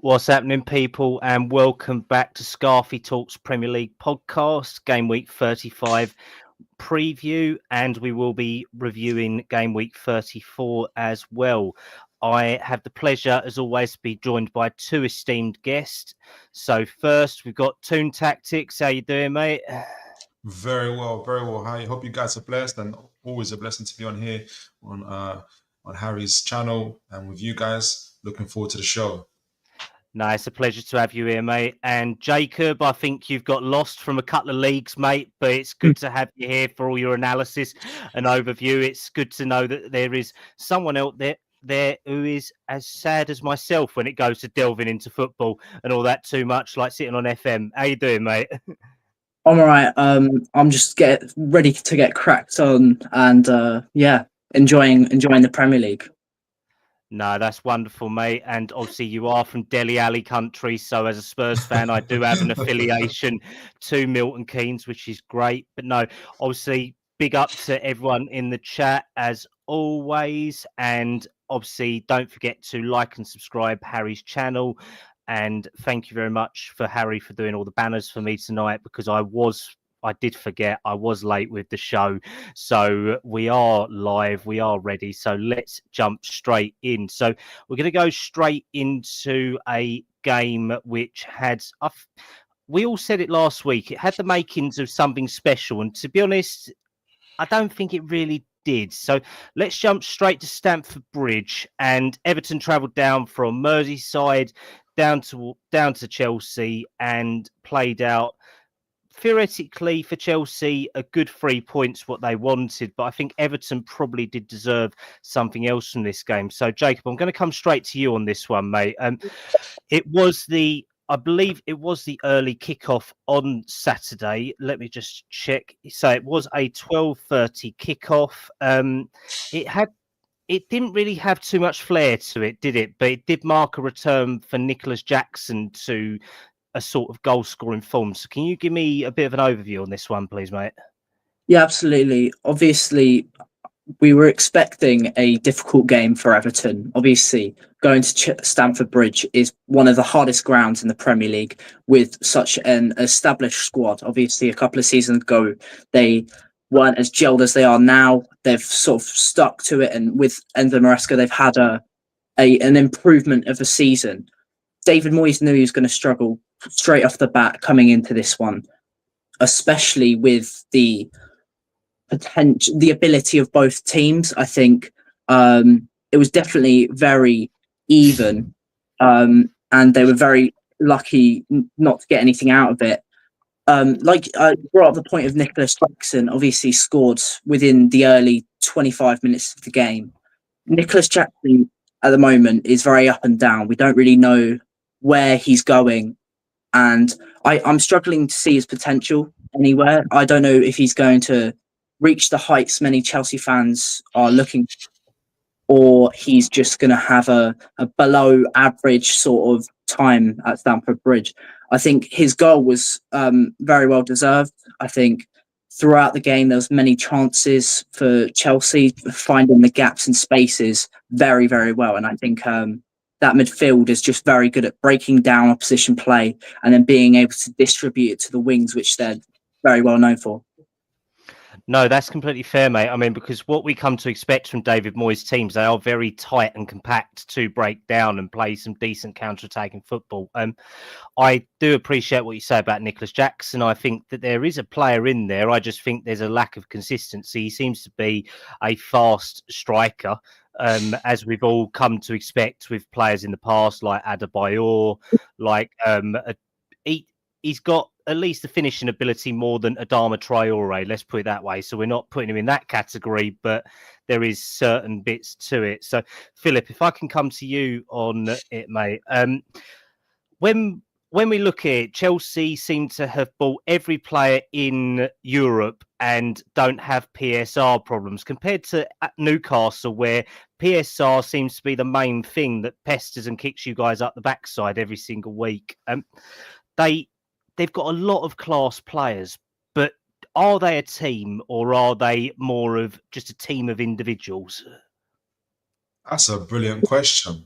What's happening, people, and welcome back to Scarfey Talks Premier League podcast, Game Week 35 preview, and we will be reviewing Game Week 34 as well. I have the pleasure, as always, to be joined by two esteemed guests. So first, we've got Toon Tactics. How you doing, mate? Very well, very well. I hope you guys are blessed, and always a blessing to be on here on Harry's channel and with you guys. Looking forward to the show. No, it's a pleasure to have you here, mate. And Jacob, I think you've got lost from a couple of leagues, mate, but it's good to have you here for all your analysis and overview. It's good to know that there is someone out there who is as sad as myself when it goes to delving into football and all that too much, like sitting on FM. How you doing, mate? I'm all right. I'm just ready to get cracked on and enjoying the Premier League. No, that's wonderful, mate. And obviously you are from Dele Alli country. So as a Spurs fan, I do have an affiliation to Milton Keynes, which is great. But no, obviously big up to everyone in the chat as always. And obviously don't forget to like and subscribe Harry's channel. And thank you very much for Harry for doing all the banners for me tonight, because I did forget I was late with the show. So we are live, we are ready. So let's jump straight in. So we're going to go straight into a game which had, we all said it last week, it had the makings of something special. And to be honest, I don't think it really did. So let's jump straight to Stamford Bridge. And Everton travelled down from Merseyside down to Chelsea and played out, theoretically for Chelsea, a good 3 points, what they wanted. But I think Everton probably did deserve something else from this game. So Jacob, I'm going to come straight to you on this one, mate. I believe it was the early kickoff on Saturday. Let me just check. So it was a 12:30 kickoff. It didn't really have too much flair to it, did it? But it did mark a return for Nicholas Jackson to a sort of goal-scoring form. So can you give me a bit of an overview on this one, please, mate? Yeah, absolutely. Obviously, we were expecting a difficult game for Everton. Obviously, going to Stamford Bridge is one of the hardest grounds in the Premier League with such an established squad. Obviously, a couple of seasons ago, they weren't as gelled as they are now. They've sort of stuck to it, and with Enzo Maresca, they've had an improvement of a season. David Moyes knew he was going to struggle straight off the bat coming into this one, especially with the potential, the ability of both teams. I think it was definitely very even, and they were very lucky not to get anything out of it. Like I brought up the point of Nicholas Jackson, obviously scored within the early 25 minutes of the game. Nicholas Jackson at the moment is very up and down. We don't really know where he's going, and I'm struggling to see his potential anywhere. I don't know if he's going to reach the heights many Chelsea fans are looking for, or he's just going to have a below average sort of time at Stamford Bridge. I think his goal was very well deserved. I think throughout the game there was many chances for Chelsea, finding the gaps and spaces very, very well. And I think that midfield is just very good at breaking down opposition play and then being able to distribute it to the wings, which they're very well known for. No, that's completely fair, mate. I mean, because what we come to expect from David Moyes' teams, they are very tight and compact to break down and play some decent counter-attacking football. I do appreciate what you say about Nicholas Jackson. I think that there is a player in there. I just think there's a lack of consistency. He seems to be a fast striker, as we've all come to expect with players in the past, like Adebayor, like he's got at least the finishing ability more than Adama Traore, let's put it that way. So we're not putting him in that category, but there is certain bits to it. So, Philip, if I can come to you on it, mate. When we look at it, Chelsea seem to have bought every player in Europe and don't have PSR problems, compared to Newcastle, where PSR seems to be the main thing that pesters and kicks you guys up the backside every single week. They've got a lot of class players, but are they a team, or are they more of just a team of individuals? That's a brilliant question.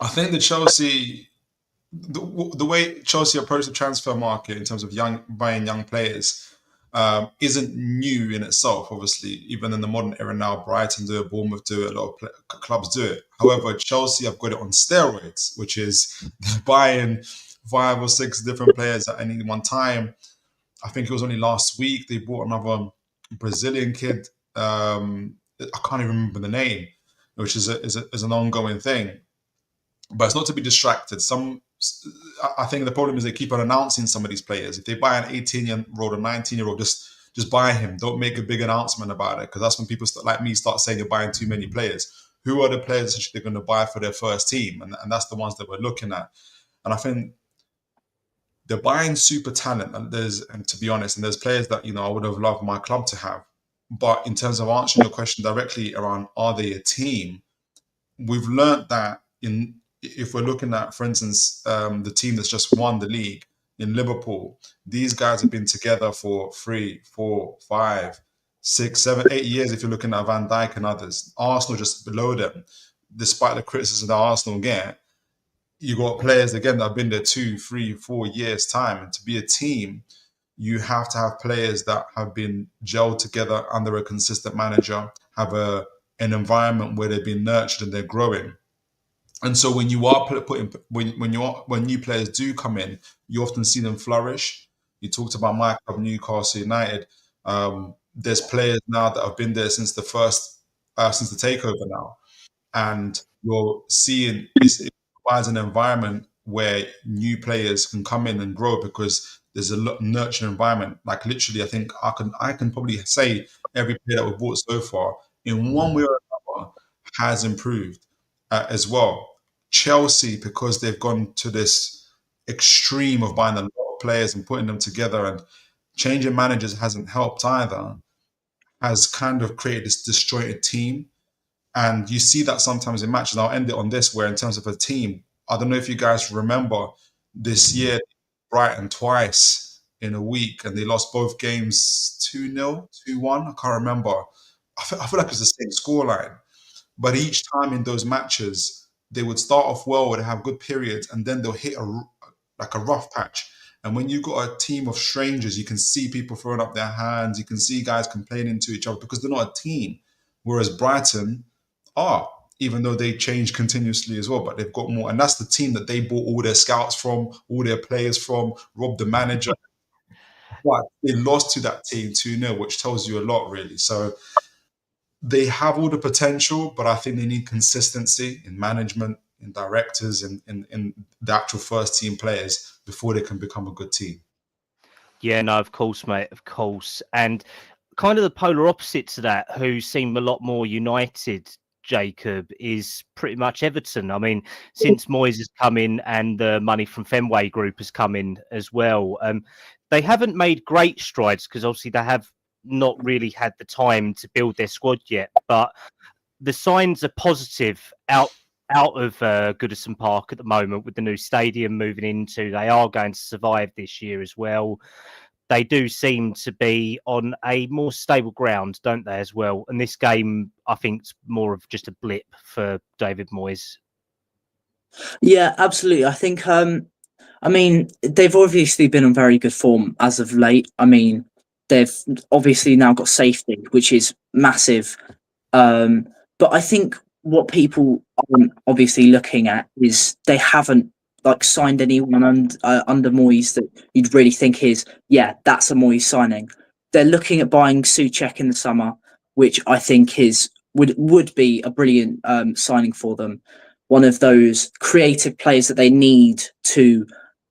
I think the Chelsea the way Chelsea approach the transfer market in terms of buying young players isn't new in itself. Obviously, even in the modern era now, Brighton do it, Bournemouth do it, a lot of clubs do it. However, Chelsea have got it on steroids, which is buying 5 or 6 different players at any one time. I think it was only last week they bought another Brazilian kid. I can't even remember the name, which is an ongoing thing. But it's not to be distracted. I think the problem is they keep on announcing some of these players. If they buy an 18-year-old or 19-year-old, just buy him. Don't make a big announcement about it, because that's when people like me start saying you're buying too many players. Who are the players they're going to buy for their first team? And that's the ones that we're looking at. And I think they're buying super talent. And to be honest, and there's players that I would have loved my club to have. But in terms of answering your question directly around are they a team, we've learned that if we're looking at, for instance, the team that's just won the league in Liverpool, these guys have been together for 3, 4, 5, 6, 7, 8 years. If you're looking at Van Dijk and others, Arsenal just below them, despite the criticism that Arsenal get, you got players again that have been there 2, 3, 4 years time. And to be a team, you have to have players that have been gelled together under a consistent manager, have an environment where they've been nurtured and they're growing. And so when you are when new players do come in, you often see them flourish. You talked about my club, Newcastle United. There's players now that have been there since the takeover now, and you're seeing it provides an environment where new players can come in and grow because there's a nurturing environment. Like literally, I think I can probably say every player that we've bought so far, in one way or another, has improved. As well. Chelsea, because they've gone to this extreme of buying a lot of players and putting them together, and changing managers hasn't helped either, has kind of created this disjointed team. And you see that sometimes in matches. I'll end it on this, where in terms of a team, I don't know if you guys remember this year, Brighton twice in a week, and they lost both games 2-0, 2-1. I can't remember. I feel like it's the same scoreline. But each time in those matches, they would start off well, would have good periods, and then they'll hit a rough patch. And when you've got a team of strangers, you can see people throwing up their hands. You can see guys complaining to each other because they're not a team. Whereas Brighton are, even though they change continuously as well, but they've got more. And that's the team that they bought all their scouts from, all their players from, robbed the manager. But they lost to that team 2-0, which tells you a lot, really. So they have all the potential, but I think they need consistency in management, in directors, in the actual first team players before they can become a good team. Yeah, no, of course, mate, of course. And kind of the polar opposite to that, who seem a lot more united, Jacob, is pretty much Everton. I mean, since Moyes has come in and the money from Fenway Group has come in as well, they haven't made great strides because obviously they have not really had the time to build their squad yet, but the signs are positive out of Goodison Park at the moment with the new stadium moving into. They are going to survive this year as well. They do seem to be on a more stable ground, don't they, as well? And this game, I think, is more of just a blip for David Moyes. Yeah, absolutely. I think, I mean, they've obviously been on very good form as of late. I mean, they've obviously now got safety, which is massive. But I think what people are obviously looking at is they haven't signed anyone under Moyes that you'd really think is, yeah, that's a Moyes signing. They're looking at buying Souček in the summer, which I think would be a brilliant signing for them. One of those creative players that they need to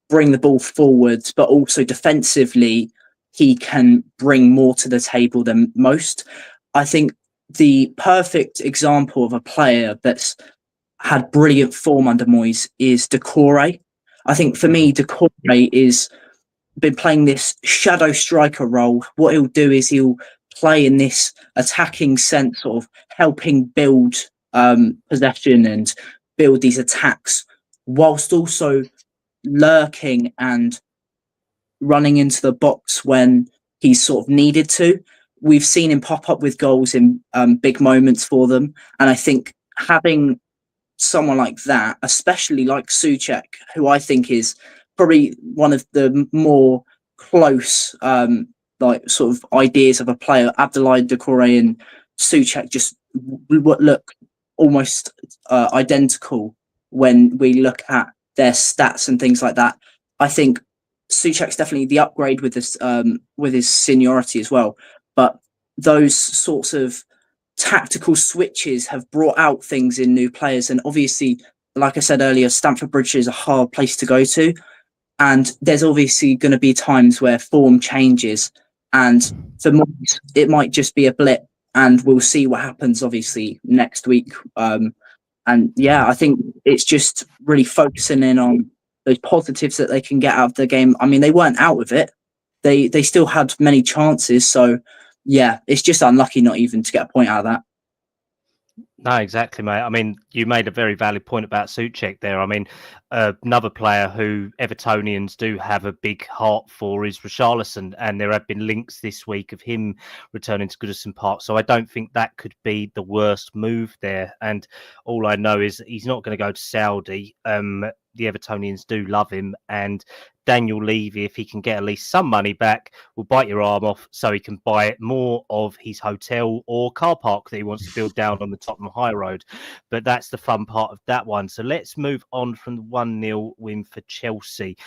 bring the ball forwards, but also defensively, he can bring more to the table than most. I think the perfect example of a player that's had brilliant form under Moyes is Doucouré. I think for me, Doucouré is been playing this shadow striker role. What he'll do is he'll play in this attacking sense, sort of helping build possession and build these attacks, whilst also lurking and running into the box when he's sort of needed to. We've seen him pop up with goals in big moments for them. And I think having someone like that, especially like Souček, who I think is probably one of the more close like sort of ideas of a player. Abdoulaye Doucouré and Souček just look almost identical when we look at their stats and things like that. I think Souček's definitely the upgrade with his seniority as well. But those sorts of tactical switches have brought out things in new players. And obviously, like I said earlier, Stamford Bridge is a hard place to go to. And there's obviously going to be times where form changes. And for Moyes, it might just be a blip. And we'll see what happens, obviously, next week. And yeah, I think it's just really focusing in on those positives that they can get out of the game. I mean, they weren't out of it. They still had many chances. So yeah, it's just unlucky not even to get a point out of that. No, exactly, mate. I mean, you made a very valid point about Souček there. I mean, another player who Evertonians do have a big heart for is Richarlison, and there have been links this week of him returning to Goodison Park. So I don't think that could be the worst move there. And all I know is he's not going to go to Saudi. The Evertonians do love him, and Daniel Levy, if he can get at least some money back, will bite your arm off so he can buy more of his hotel or car park that he wants to build down on the Tottenham High Road. But that's the fun part of that one. So let's move on from the 1-0 win for Chelsea.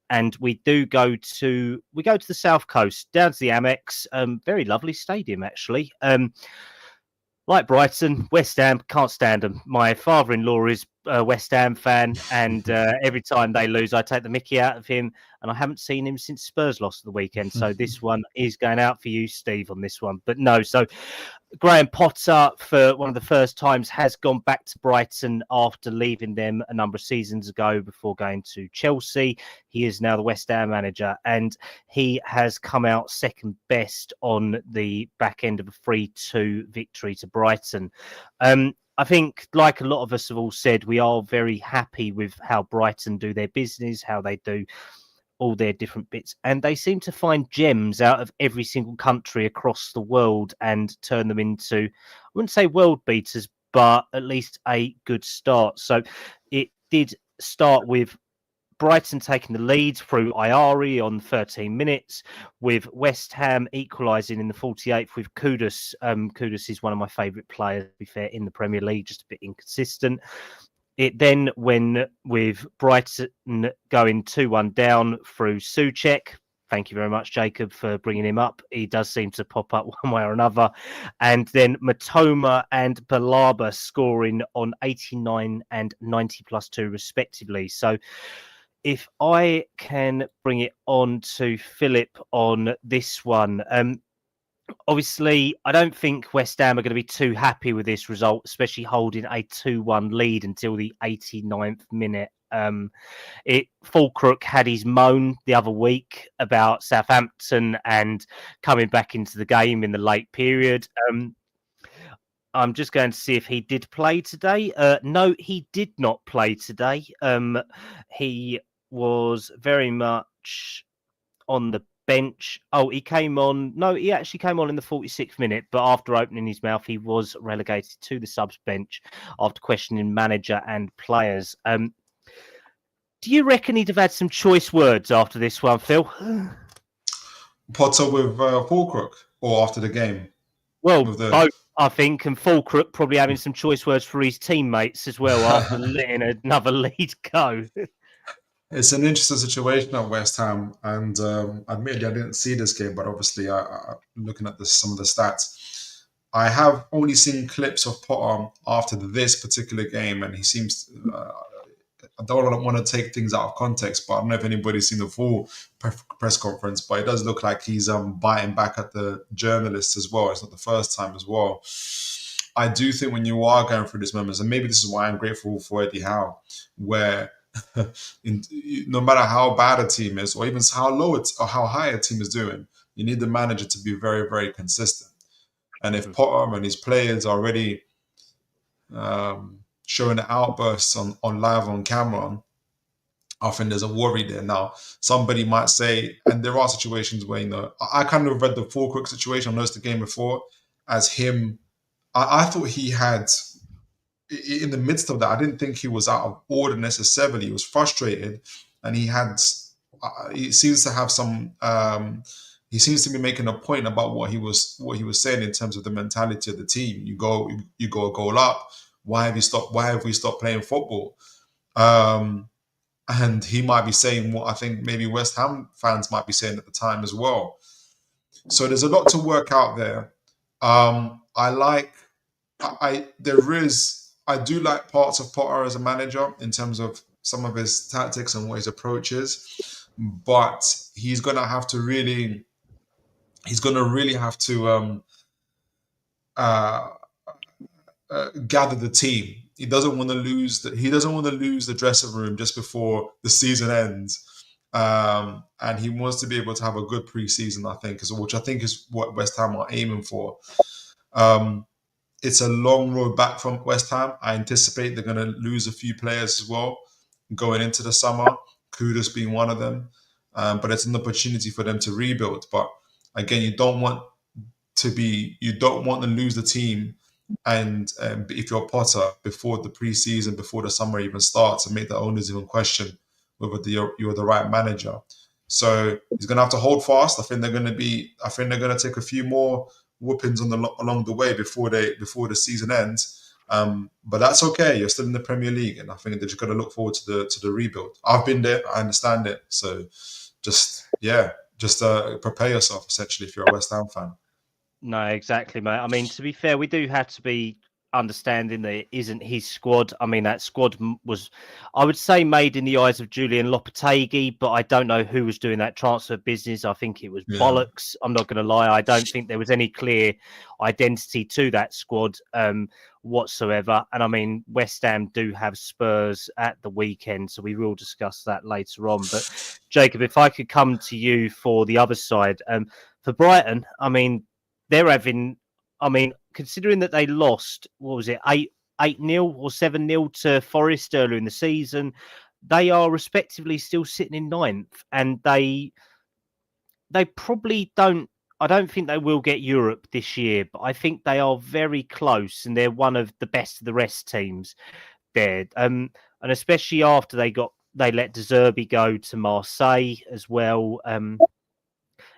And we go to the South Coast, down to the Amex. Very lovely stadium, actually. Like Brighton, West Ham, can't stand them. My father-in-law is a West Ham fan, and every time they lose, I take the mickey out of him, and I haven't seen him since Spurs lost at the weekend. So this one is going out for you, Steve, on this one. But no, so Graham Potter, for one of the first times, has gone back to Brighton after leaving them a number of seasons ago before going to Chelsea. He is now the West Ham manager, and he has come out second best on the back end of a 3-2 victory to Brighton. I think, like a lot of us have all said, we are very happy with how Brighton do their business, how they do all their different bits. And they seem to find gems out of every single country across the world and turn them into, I wouldn't say world beaters, but at least a good start. So it did start with Brighton taking the lead through Ayari on 13 minutes, with West Ham equalising in the 48th with Kudus. Kudus is one of my favourite players, to be fair, in the Premier League, just a bit inconsistent. It then went with Brighton going 2-1 down through Souček. Thank you very much, Jacob, for bringing him up. He does seem to pop up one way or another. And then Matoma and Balaba scoring on 89 and 90+2 respectively. So if I can bring it on to Philip on this one, obviously, I don't think West Ham are going to be too happy with this result, especially holding a 2-1 lead until the 89th minute. Fulcrook had his moan the other week about Southampton and coming back into the game in the late period. I'm just going to see if he did play today. No, he did not play today. He was very much on the bench. Oh, he came on. No, he actually came on in the 46th minute, but after opening his mouth, he was relegated to the subs bench after questioning manager and players. Do you reckon he'd have had some choice words after this one, Phil? Potter with Fulcrook, or after the game? Well, both, I think, and Fulcrook probably having some choice words for his teammates as well after letting another lead go. It's an interesting situation at West Ham, and admittedly, I didn't see this game, but obviously, looking at some of the stats, I have only seen clips of Potter after this particular game, and he seems. I don't want to take things out of context, but I don't know if anybody's seen the full press conference, but it does look like he's biting back at the journalists as well. It's not the first time as well. I do think when you are going through these moments, and maybe this is why I'm grateful for Eddie Howe, where no matter how bad a team is, or even how low or how high a team is doing, you need the manager to be very, very consistent. And if Potter and his players are already showing outbursts on live on camera, I think there's a worry there. Now, somebody might say, and there are situations where, I kind of read the Fulcrook situation, I noticed the game before, as him. I thought he had in the midst of that, I didn't think he was out of order necessarily. He was frustrated, and he seems to have some. He seems to be making a point about what he was saying in terms of the mentality of the team. You go a goal up. Why have we stopped playing football? And he might be saying what I think maybe West Ham fans might be saying at the time as well. So there's a lot to work out there. I do like parts of Potter as a manager in terms of some of his tactics and what his approach is, but he's going to really have to gather the team. He doesn't want to lose the dressing room just before the season ends, and he wants to be able to have a good pre-season. Which I think is what West Ham are aiming for. It's a long road back from West Ham. I anticipate they're going to lose a few players as well going into the summer, Kudus being one of them. But it's an opportunity for them to rebuild. But again, you don't want to lose the team, and if you're Potter, before the pre-season, before the summer even starts, and make the owners even question whether you're the right manager. So he's going to have to hold fast. I think they're going to take a few more whoopings along the way before the season ends. But that's okay. You're still in the Premier League, and I think they're just going to look forward to the rebuild. I've been there. I understand it. So just prepare yourself, essentially, if you're a West Ham fan. No, exactly, mate. I mean, to be fair, we do have to be understanding that it isn't his squad. I mean, that squad was, I would say, made in the eyes of Julian Lopetegui, but I don't know who was doing that transfer business. I think it was bollocks. I'm not going to lie. I don't think there was any clear identity to that squad whatsoever. And I mean, West Ham do have Spurs at the weekend, so we will discuss that later on. But Jacob, if I could come to you for the other side, for Brighton, I mean, they're having, considering that they lost, 8-0 or 7-0 to Forest earlier in the season, they are respectively still sitting in 9th, and they probably don't. I don't think they will get Europe this year, but I think they are very close, and they're one of the best of the rest teams there. And especially after they let De Zerbi go to Marseille as well.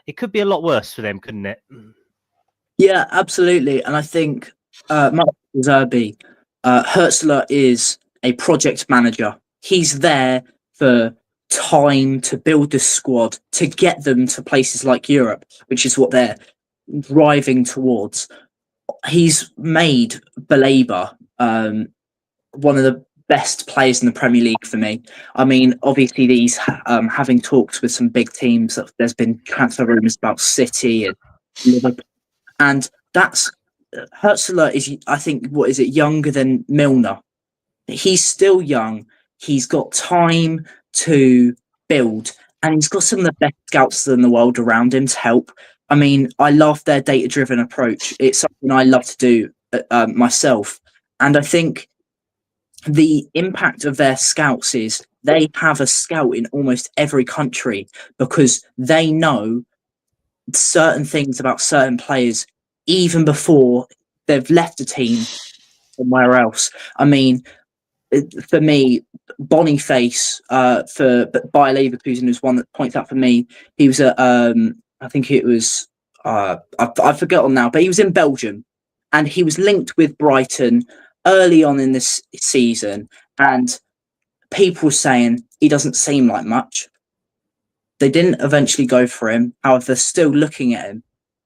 It could be a lot worse for them, couldn't it? Yeah, absolutely. And I think Mark De Zerbi, Hertzler is a project manager. He's there for time to build the squad to get them to places like Europe, which is what they're driving towards. He's made Baleba one of the best players in the Premier League for me. I mean, obviously, these having talks with some big teams, there's been transfer rumours about City and Liverpool. And that's Hertzler is, I think, younger than Milner. He's still young. He's got time to build, and he's got some of the best scouts in the world around him to help. I mean, I love their data-driven approach. It's something I love to do myself. And I think the impact of their scouts is they have a scout in almost every country because they know certain things about certain players even before they've left the team somewhere else. I mean, for me, Boniface by Leverkusen is one that points out for me. He was at I think it was I've forgotten now, but he was in Belgium, and he was linked with Brighton early on in this season, and people were saying he doesn't seem like much. They didn't eventually go for him. However, they're still looking at him.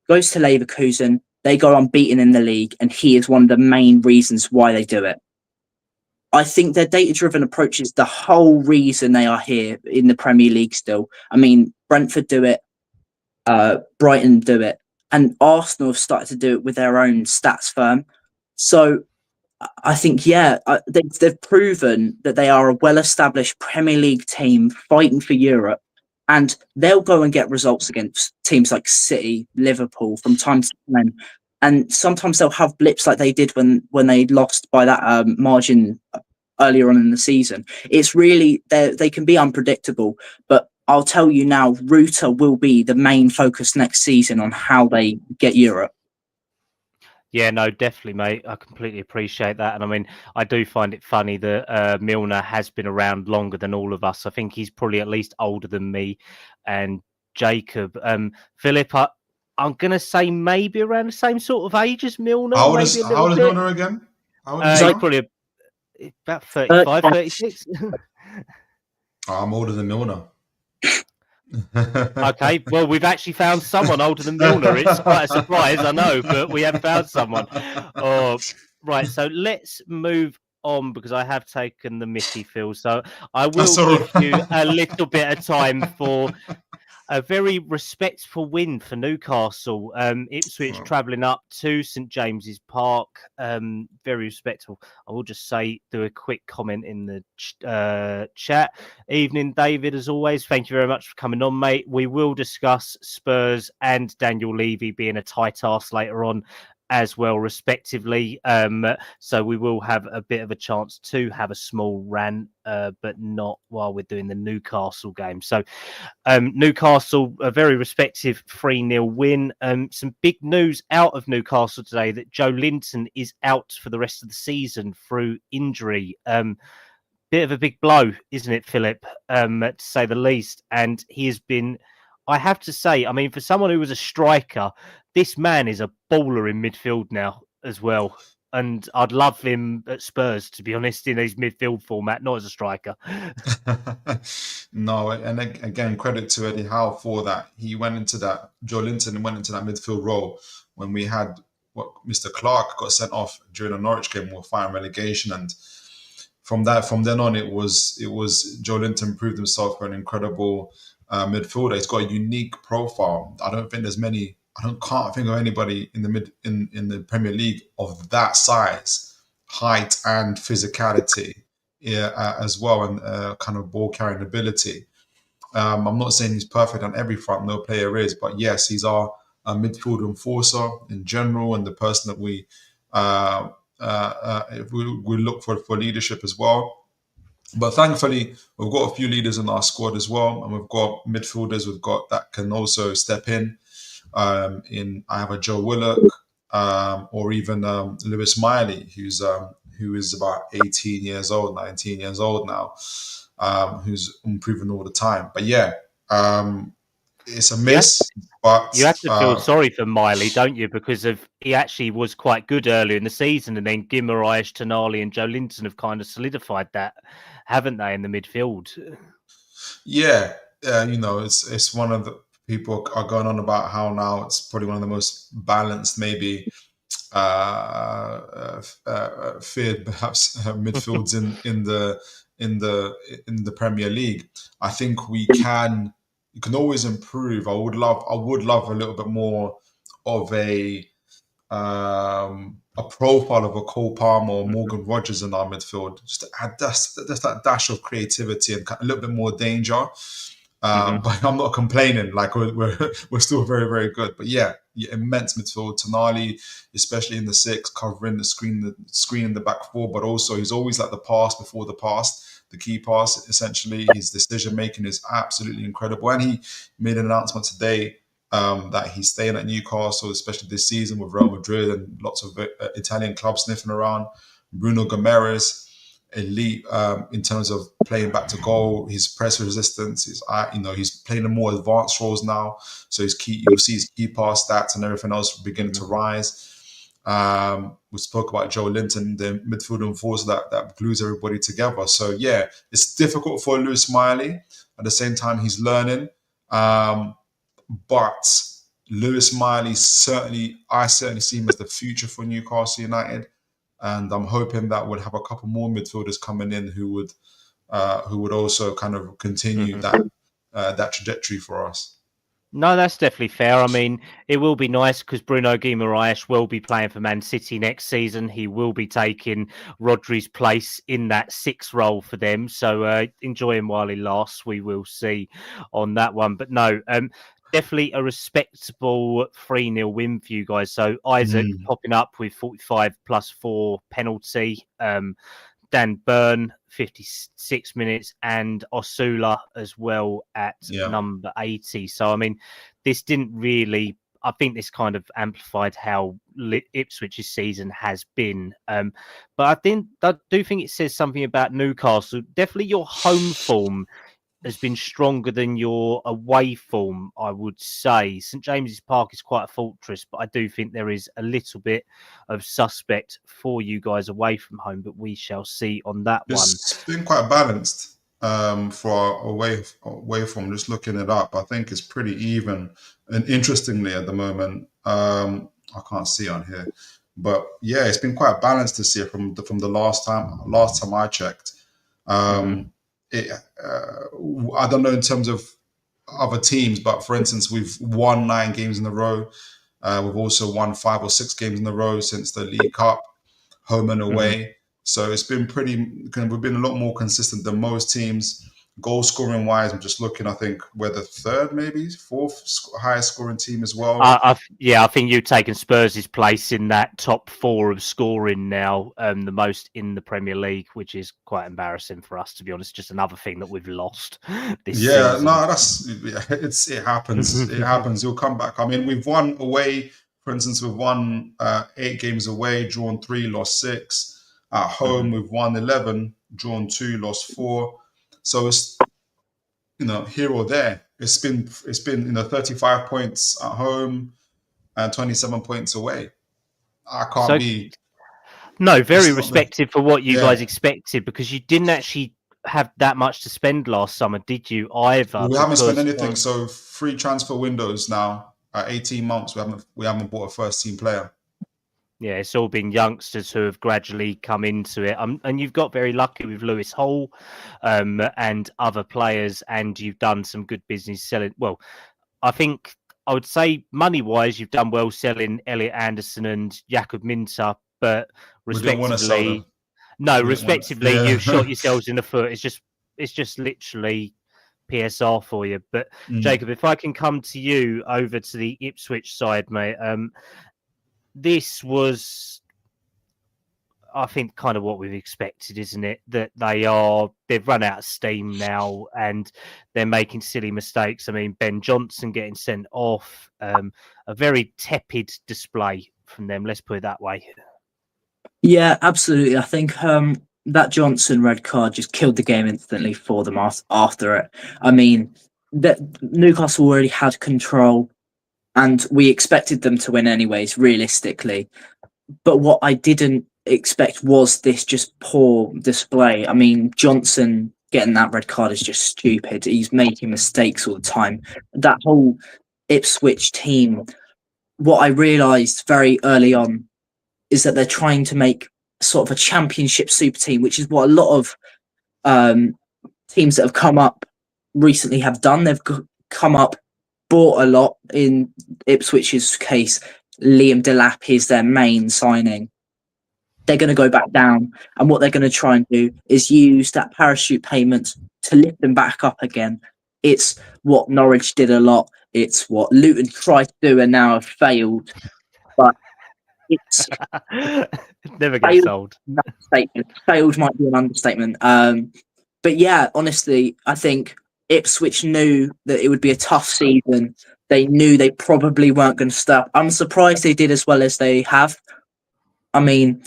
Goes to Leverkusen. They go unbeaten in the league, and he is one of the main reasons why they do it. I think their data-driven approach is the whole reason they are here in the Premier League still. I mean, Brentford do it. Brighton do it. And Arsenal have started to do it with their own stats firm. So I think, they've proven that they are a well-established Premier League team fighting for Europe. And they'll go and get results against teams like City, Liverpool from time to time. And sometimes they'll have blips like they did when they lost by that margin earlier on in the season. It's really, they can be unpredictable. But I'll tell you now, Ruta will be the main focus next season on how they get Europe. Yeah, no, definitely, mate. I completely appreciate that. And I mean, I do find it funny that Milner has been around longer than all of us. I think he's probably at least older than me and Jacob. Philip, I'm going to say maybe around the same sort of age as Milner, maybe a How little old is bit. Milner again? How old is He's he Sorry? now? probably about 35, 36. I'm older than Milner. Okay, well, we've actually found someone older than Milner. It's quite a surprise, I know, but we have found someone. Oh, right, so let's move on because I have taken the Mickey, Phil. So I will That's all give you right. a little bit of time for a very respectful win for Newcastle. Ipswich travelling up to St James's Park. Very respectful. I will just do a quick comment in the chat. Evening, David, as always. Thank you very much for coming on, mate. We will discuss Spurs and Daniel Levy being a tight ass later on as well, respectively. So we will have a bit of a chance to have a small rant, but not while we're doing the Newcastle game. So Newcastle, a very respective 3-0 win. Some big news out of Newcastle today that Joe Linton is out for the rest of the season through injury. Bit of a big blow, isn't it, Philip, to say the least? And he has been, I have to say, I mean, for someone who was a striker, this man is a baller in midfield now as well. And I'd love him at Spurs, to be honest, in his midfield format, not as a striker. No, and again, credit to Eddie Howe for that. Joe Linton went into that midfield role when we had Mr. Clark got sent off during the Norwich game. We were fighting relegation, and from then on, it was Joe Linton proved himself an incredible midfielder. He's got a unique profile. I can't think of anybody in the Premier League of that size, height, and physicality, as well, and kind of ball carrying ability. I'm not saying he's perfect on every front. No player is, but yes, he's our midfield enforcer in general, and the person that we look for leadership as well. But thankfully, we've got a few leaders in our squad as well, and we've got midfielders that can also step in. I have a Joe Willock, or even Lewis Miley, who is about 18 years old, 19 years old now, who's improving all the time. But yeah, it's a miss. But you have to feel sorry for Miley, don't you? Because he actually was quite good earlier in the season, and then Guimaraes, Tonali, and Joe Linton have kind of solidified that, haven't they, in the midfield? Yeah, it's one of the people are going on about how now it's probably one of the most balanced, maybe feared perhaps midfields in the Premier League. I think you can always improve. I would love a little bit more of a profile of a Cole Palmer or Morgan Rogers in our midfield, just to add just that dash of creativity and a little bit more danger. But I'm not complaining. Like we're still very, very good. But yeah, immense midfield. Tonali, especially in the six, covering the screen in the back four. But also he's always like the pass before the pass, the key pass. Essentially, his decision making is absolutely incredible. And he made an announcement today that he's staying at Newcastle, especially this season with Real Madrid and lots of Italian clubs sniffing around. Bruno Guimaraes, elite in terms of playing back to goal, his press resistance, he's playing in more advanced roles now. So you'll see his key pass stats and everything else beginning to rise. We spoke about Joe Linton, the midfield enforcer that glues everybody together. So yeah, it's difficult for Lewis Miley. At the same time, he's learning. But Lewis Miley I certainly see him as the future for Newcastle United. And I'm hoping that we'll have a couple more midfielders coming in who would also kind of continue that trajectory for us. No, that's definitely fair. I mean, it will be nice because Bruno Guimaraes will be playing for Man City next season. He will be taking Rodri's place in that 6 role for them. So enjoy him while he lasts. We will see on that one. But no, definitely a respectable 3-0 win for you guys. So Isaac popping up with 45 plus 4 penalty. Dan Burn, 56 minutes, and Osula as well at number 80. So, I mean, this didn't really I think this kind of amplified how Ipswich's season has been. But I do think it says something about Newcastle. Definitely your home form has been stronger than your away form, I would say. St James's Park is quite a fortress, but I do think there is a little bit of suspect for you guys away from home, but we shall see on that one. It's been quite balanced for our away form. Just looking it up, I think it's pretty even. And interestingly, at the moment, I can't see on here, but yeah, it's been quite balanced this year from the last time I checked. I don't know in terms of other teams, but for instance, we've won 9 games in a row. We've also won 5 or 6 games in a row since the League Cup, home and away. So it's been we've been a lot more consistent than most teams. Goal scoring wise, I'm just looking, I think we're the 3rd, maybe 4th highest scoring team as well. I think you've taken Spurs' place in that top 4 of scoring now, the most in the Premier League, which is quite embarrassing for us, to be honest. Just another thing that we've lost this season. It happens. It happens. You'll come back. I mean, we've won away. For instance, we've won 8 games away, drawn 3, lost 6. At home, we've won 11, drawn 2, lost 4. So it's, here or there. It's been 35 points at home and 27 points away. I can't be. No, very respected for what you guys expected, because you didn't actually have that much to spend last summer, did you? Either we haven't spent anything. So 3 transfer windows now at 18 months. We haven't bought a first team player. Yeah, it's all been youngsters who have gradually come into it. And you've got very lucky with Lewis Hall and other players, and you've done some good business selling. Well, I think I would say money-wise, you've done well selling Elliot Anderson and Jakob Minter, but respectively, you've shot yourselves in the foot. It's just literally PSR for you. But Jacob, if I can come to you over to the Ipswich side, mate. This was, I think, kind of what we've expected, isn't it? That they've run out of steam now and they're making silly mistakes. I mean, Ben Johnson getting sent off, a very tepid display from them. Let's put it that way. Yeah, absolutely. I think that Johnson red card just killed the game instantly for them after it. I mean, Newcastle already had control, and we expected them to win anyways, realistically. But what I didn't expect was this just poor display. I mean, Johnson getting that red card is just stupid. He's making mistakes all the time. That whole Ipswich team, what I realised very early on is that they're trying to make sort of a championship super team, which is what a lot of teams that have come up recently have done. They've come up, bought a lot. In Ipswich's case, Liam Delap is their main signing. They're going to go back down, and what they're going to try and do is use that parachute payment to lift them back up again. It's what Norwich did a lot. It's what Luton tried to do and now have failed. But it's never gets sold. Failed might be an understatement. But yeah, honestly, I think Ipswich knew that it would be a tough season. They knew they probably weren't going to stop. I'm surprised they did as well as they have. I mean,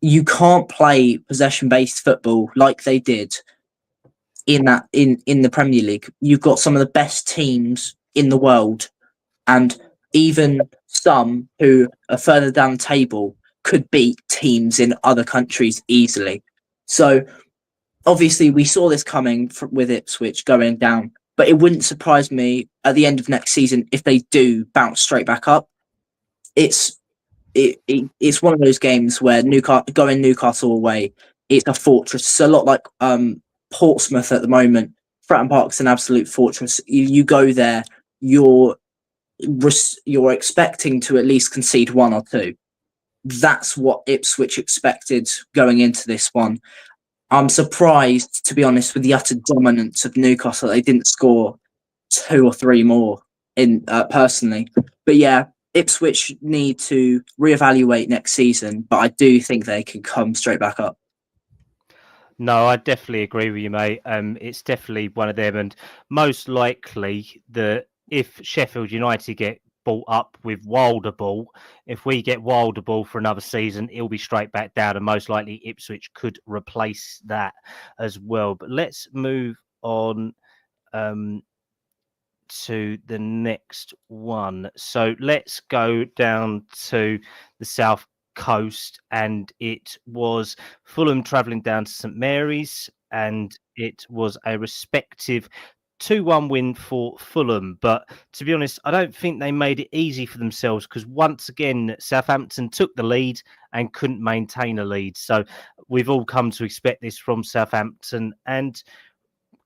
you can't play possession-based football like they did in the Premier League. You've got some of the best teams in the world, and even some who are further down the table could beat teams in other countries easily. So obviously we saw this coming with Ipswich going down, but it wouldn't surprise me at the end of next season if they do bounce straight back up. It's one of those games where Newcastle away, it's a fortress. It's a lot like Portsmouth at the moment. Fratton Park's an absolute fortress. You go there, you're expecting to at least concede 1 or 2. That's what Ipswich expected going into this one. I'm surprised, to be honest, with the utter dominance of Newcastle. They didn't score 2 or 3 more in personally. But yeah, Ipswich need to reevaluate next season, but I do think they can come straight back up. No, I definitely agree with you, mate. It's definitely one of them, and most likely if Sheffield United get bought up with Wilder Ball. If we get Wilder Ball for another season, he'll be straight back down, and most likely Ipswich could replace that as well. But let's move on to the next one. So let's go down to the South Coast, and it was Fulham travelling down to St Mary's, and it was a respective 2-1 win for Fulham. But to be honest, I don't think they made it easy for themselves, because once again, Southampton took the lead and couldn't maintain a lead. So we've all come to expect this from Southampton, and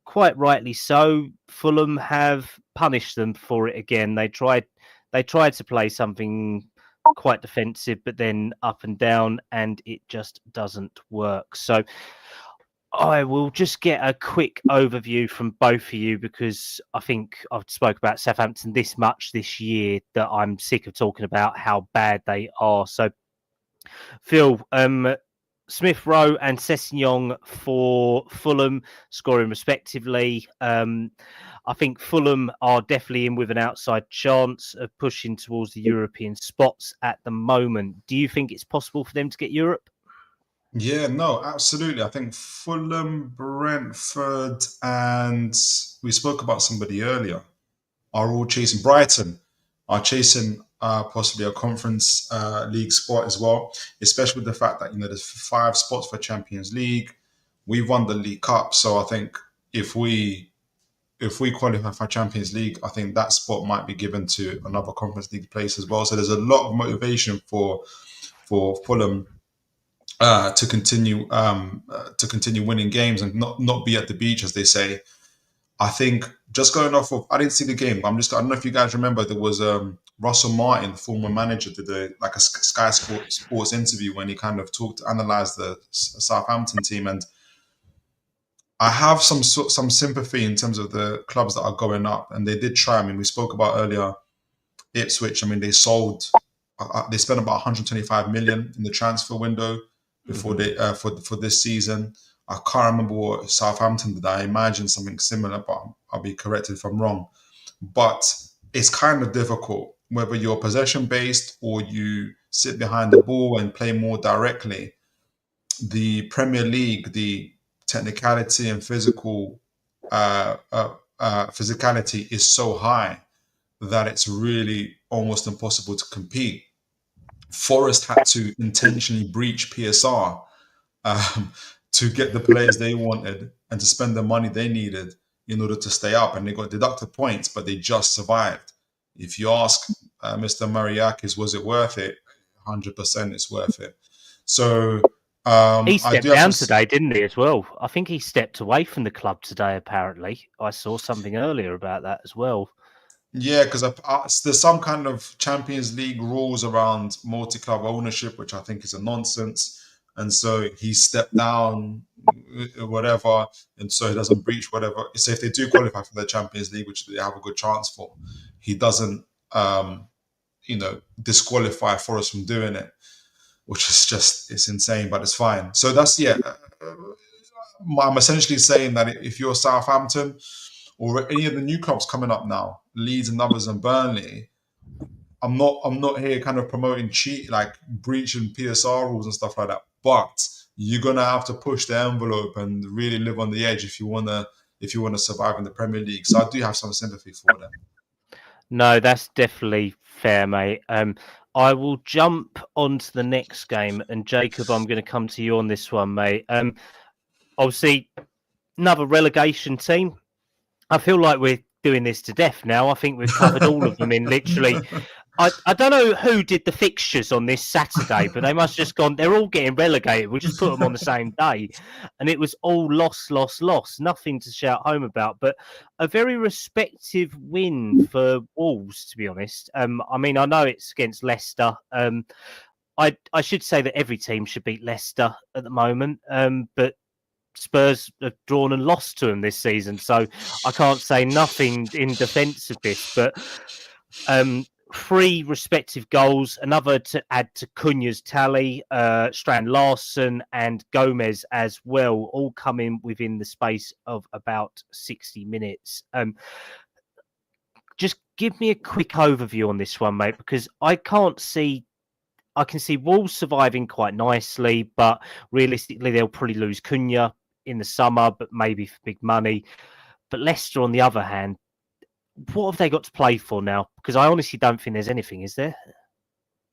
quite rightly so. Fulham have punished them for it again. They tried to play something quite defensive, but then up and down, and it just doesn't work. So I will just get a quick overview from both of you, because I think I've spoke about Southampton this much this year that I'm sick of talking about how bad they are. So Phil, Smith Rowe and Sessegnon for Fulham, scoring respectively. I think Fulham are definitely in with an outside chance of pushing towards the European spots at the moment. Do you think it's possible for them to get Europe? Yeah, no, absolutely. I think Fulham, Brentford, and we spoke about somebody earlier, are all chasing. Brighton are chasing possibly a Conference League spot as well, especially with the fact that, there's 5 spots for Champions League. We've won the League Cup, so I think if we qualify for Champions League, I think that spot might be given to another Conference League place as well. So there's a lot of motivation for Fulham to continue winning games and not be at the beach, as they say. I think just going off of, I didn't see the game, but I don't know if you guys remember, there was Russell Martin, the former manager, did a Sky Sports interview when he kind of analysed the Southampton team, and I have some sympathy in terms of the clubs that are going up, and they did try. I mean, we spoke about earlier Ipswich. I mean, they sold, they spent about 125 million in the transfer window before they for this season. I can't remember what Southampton did. I imagine something similar, but I'll be corrected if I'm wrong. But it's kind of difficult, whether you're possession based or you sit behind the ball and play more directly. The Premier League, the technicality and physicality is so high that it's really almost impossible to compete. Forest had to intentionally breach PSR to get the players they wanted and to spend the money they needed in order to stay up. And they got deducted points, but they just survived. If you ask Mr. Mariakis, was it worth it? 100% it's worth it. So he stepped down today, didn't he, as well? I think he stepped away from the club today, apparently. I saw something earlier about that as well. Yeah, because there's some kind of Champions League rules around multi-club ownership, which I think is a nonsense. And so he stepped down, whatever, and so he doesn't breach whatever. So if they do qualify for the Champions League, which they have a good chance for, he doesn't, disqualify Forest from doing it, which is it's insane, but it's fine. So that's, I'm essentially saying that if you're Southampton or any of the new clubs coming up now, Leeds and others and Burnley, I'm not here kind of promoting breaching PSR rules and stuff like that. But you're gonna have to push the envelope and really live on the edge if you wanna survive in the Premier League. So I do have some sympathy for them. No, that's definitely fair, mate. I will jump on to the next game, and Jacob, I'm going to come to you on this one, mate. Obviously, another relegation team. I feel like we're doing this to death now. I think we've covered all of them in literally. I don't know who did the fixtures on this Saturday, but they must have just gone, they're all getting relegated. We'll just put them on the same day. And it was all loss. Nothing to shout home about, but a very respective win for Wolves, to be honest. I mean, I know it's against Leicester. I should say that every team should beat Leicester at the moment, but Spurs have drawn and lost to them this season, so I can't say nothing in defence of this, but 3 respective goals, another to add to Cunha's tally, Strand Larson and Gomez as well, all coming within the space of about 60 minutes. just give me a quick overview on this one, mate, because I can see Wolves surviving quite nicely, but realistically, they'll probably lose Cunha in the summer, but maybe for big money. But Leicester, on the other hand, what have they got to play for now? Because I honestly don't think there's anything, is there?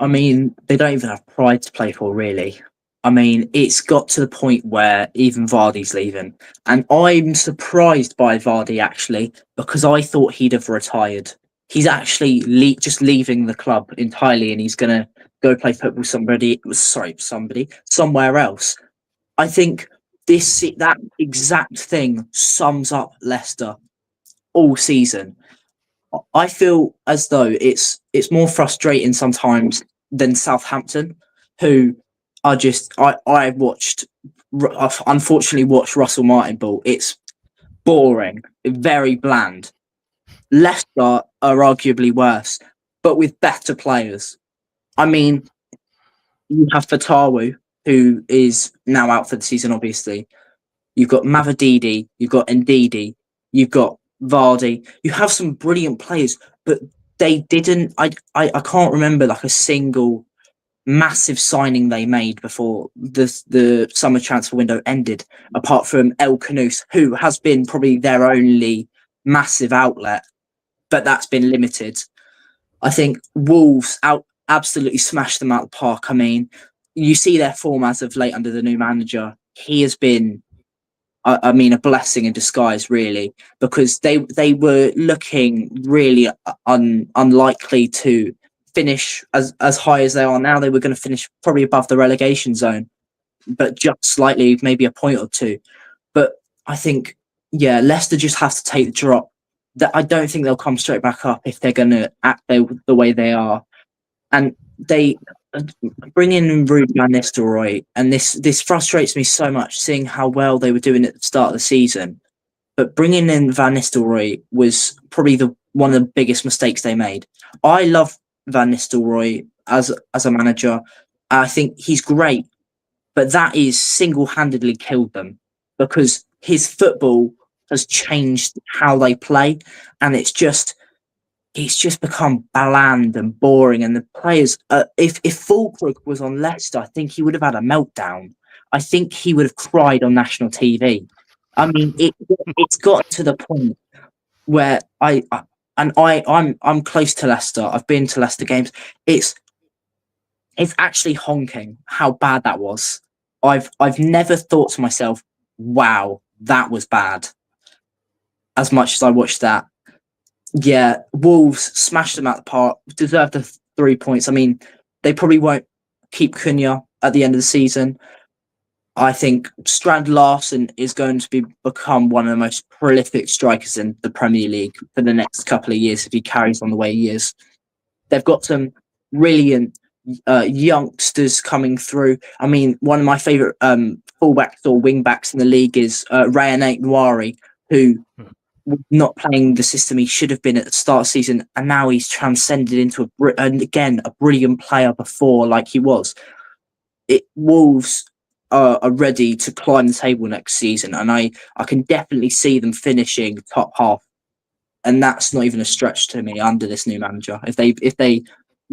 I mean, they don't even have pride to play for, really. I mean, it's got to the point where even Vardy's leaving. And I'm surprised by Vardy, actually, because I thought he'd have retired. He's actually just leaving the club entirely, and he's going to go play football somewhere else. I think that exact thing sums up Leicester all season. I feel as though it's more frustrating sometimes than Southampton, who are just I unfortunately watched Russell Martin ball. It's boring, very bland. Leicester are arguably worse, but with better players. I mean, you have Fatawu, who is now out for the season, obviously. You've got Mavididi, you've got Ndidi, you've got Vardy. You have some brilliant players, but they didn't. I can't remember like a single massive signing they made before the summer transfer window ended, apart from El Kanous, who has been probably their only massive outlet, but that's been limited. I think Wolves absolutely smashed them out of the park. I mean, you see their form as of late under the new manager. He has been, I mean, a blessing in disguise, really, because they were looking really unlikely to finish as high as they are now. They were going to finish probably above the relegation zone, but just slightly, maybe a point or two. But I think, yeah, Leicester just have to take the drop. That I don't think they'll come straight back up if they're going to act the way they are. And they bring in Ruud van Nistelrooy, and this frustrates me so much, seeing how well they were doing at the start of the season. But bringing in Van Nistelrooy was probably one of the biggest mistakes they made. I love Van Nistelrooy as a manager. I think he's great, but that is single-handedly killed them, because his football has changed how they play, and it's just become bland and boring. And the players, if Fulkrug was on Leicester, I think he would have had a meltdown. I think he would have cried on national TV. I mean, it's got to the point where I'm close to Leicester. I've been to Leicester games. It's actually honking how bad that was. I've never thought to myself, wow, that was bad, as much as I watched that. Yeah, Wolves smashed them out the park, deserved the 3 points. I mean, they probably won't keep Cunha at the end of the season. I think Strand Larsen is going to become one of the most prolific strikers in the Premier League for the next couple of years if he carries on the way he is. They've got some brilliant youngsters coming through. I mean, one of my favourite fullbacks or wing-backs in the league is Ryan Aït-Nouri, who not playing the system he should have been at the start of the season, and now he's transcended into a brilliant player before, like he was. Wolves are ready to climb the table next season, and I can definitely see them finishing top half, and that's not even a stretch to me under this new manager if they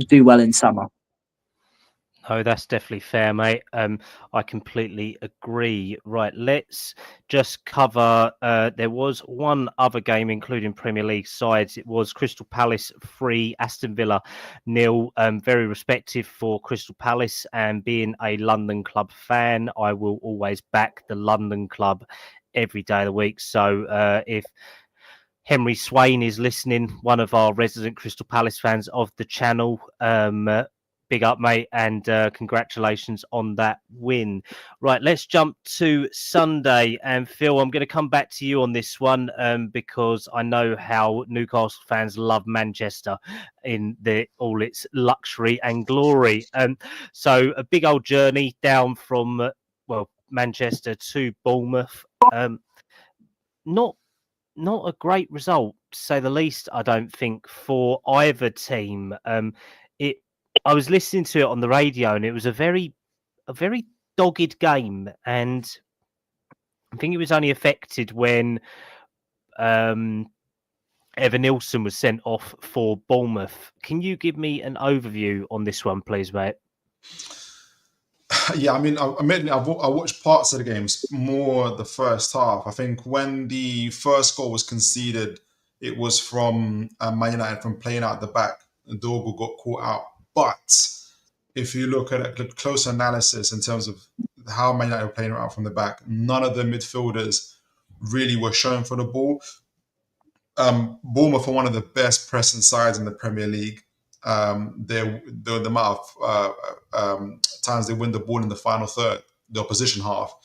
do well in summer. No, that's definitely fair, mate. I completely agree. Right, let's just cover. There was one other game, including Premier League sides. It was Crystal Palace 3, Aston Villa 0. Very respective for Crystal Palace, and being a London club fan, I will always back the London club every day of the week. So if Henry Swain is listening, one of our resident Crystal Palace fans of the channel, big up, mate, and congratulations on that win. Right, let's jump to Sunday. And Phil, I'm going to come back to you on this one because I know how Newcastle fans love Manchester in all its luxury and glory. So a big old journey down from, Manchester to Bournemouth. Not a great result, to say the least, I don't think, for either team. I was listening to it on the radio, and it was a very dogged game, and I think it was only affected when Evan Nilsson was sent off for Bournemouth. Can you give me an overview on this one, please, mate? Yeah, I mean, admittedly, I watched parts of the games, more the first half. I think when the first goal was conceded, it was from Man United from playing out the back. Dorgu got caught out. But if you look at a close analysis in terms of how Man United were playing out from the back, none of the midfielders really were showing for the ball. Bournemouth are one of the best pressing sides in the Premier League. The amount of times they win the ball in the final third, the opposition half,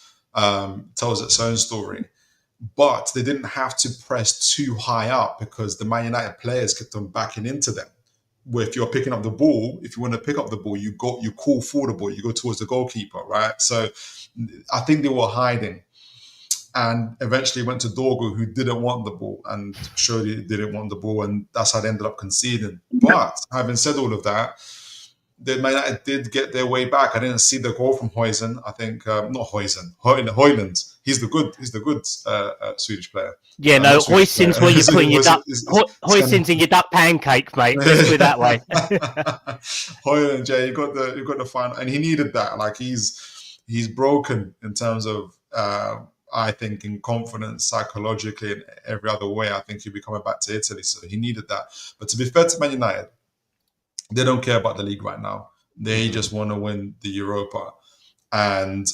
tells its own story. But they didn't have to press too high up because the Man United players kept on backing into them. Where if you're picking up the ball, if you want to pick up the ball, you call for the ball, you go towards the goalkeeper, right? So I think they were hiding. And eventually went to Dorgu, who didn't want the ball and showed he didn't want the ball, and that's how they ended up conceding. But having said all of that, Man United did get their way back. I didn't see the goal from Huijsen. I think not Huijsen, Højlund. He's the good Swedish player. Yeah, no, Huijsen's what you put in your duck. Huijsen's in your duck pancake, mate. Let's put it that way. Højlund, yeah, you got the final, and he needed that. Like he's broken in terms of. I think in confidence, psychologically, and every other way, I think he'll be coming back to Italy. So he needed that. But to be fair to Man United, they don't care about the league right now. They just want to win the Europa. And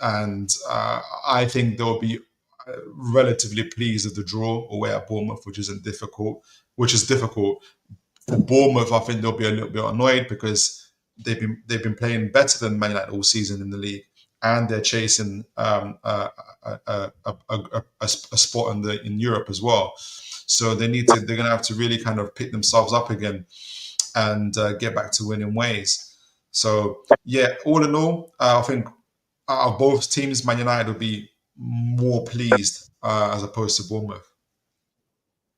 I think they'll be relatively pleased with the draw away at Bournemouth, which is difficult. For Bournemouth, I think they'll be a little bit annoyed because they've been playing better than Man United all season in the league. And they're chasing a spot in Europe as well. So they're going to have to really kind of pick themselves up again and get back to winning ways. So yeah, all in all, I think out of both teams, Man United will be more pleased as opposed to Bournemouth.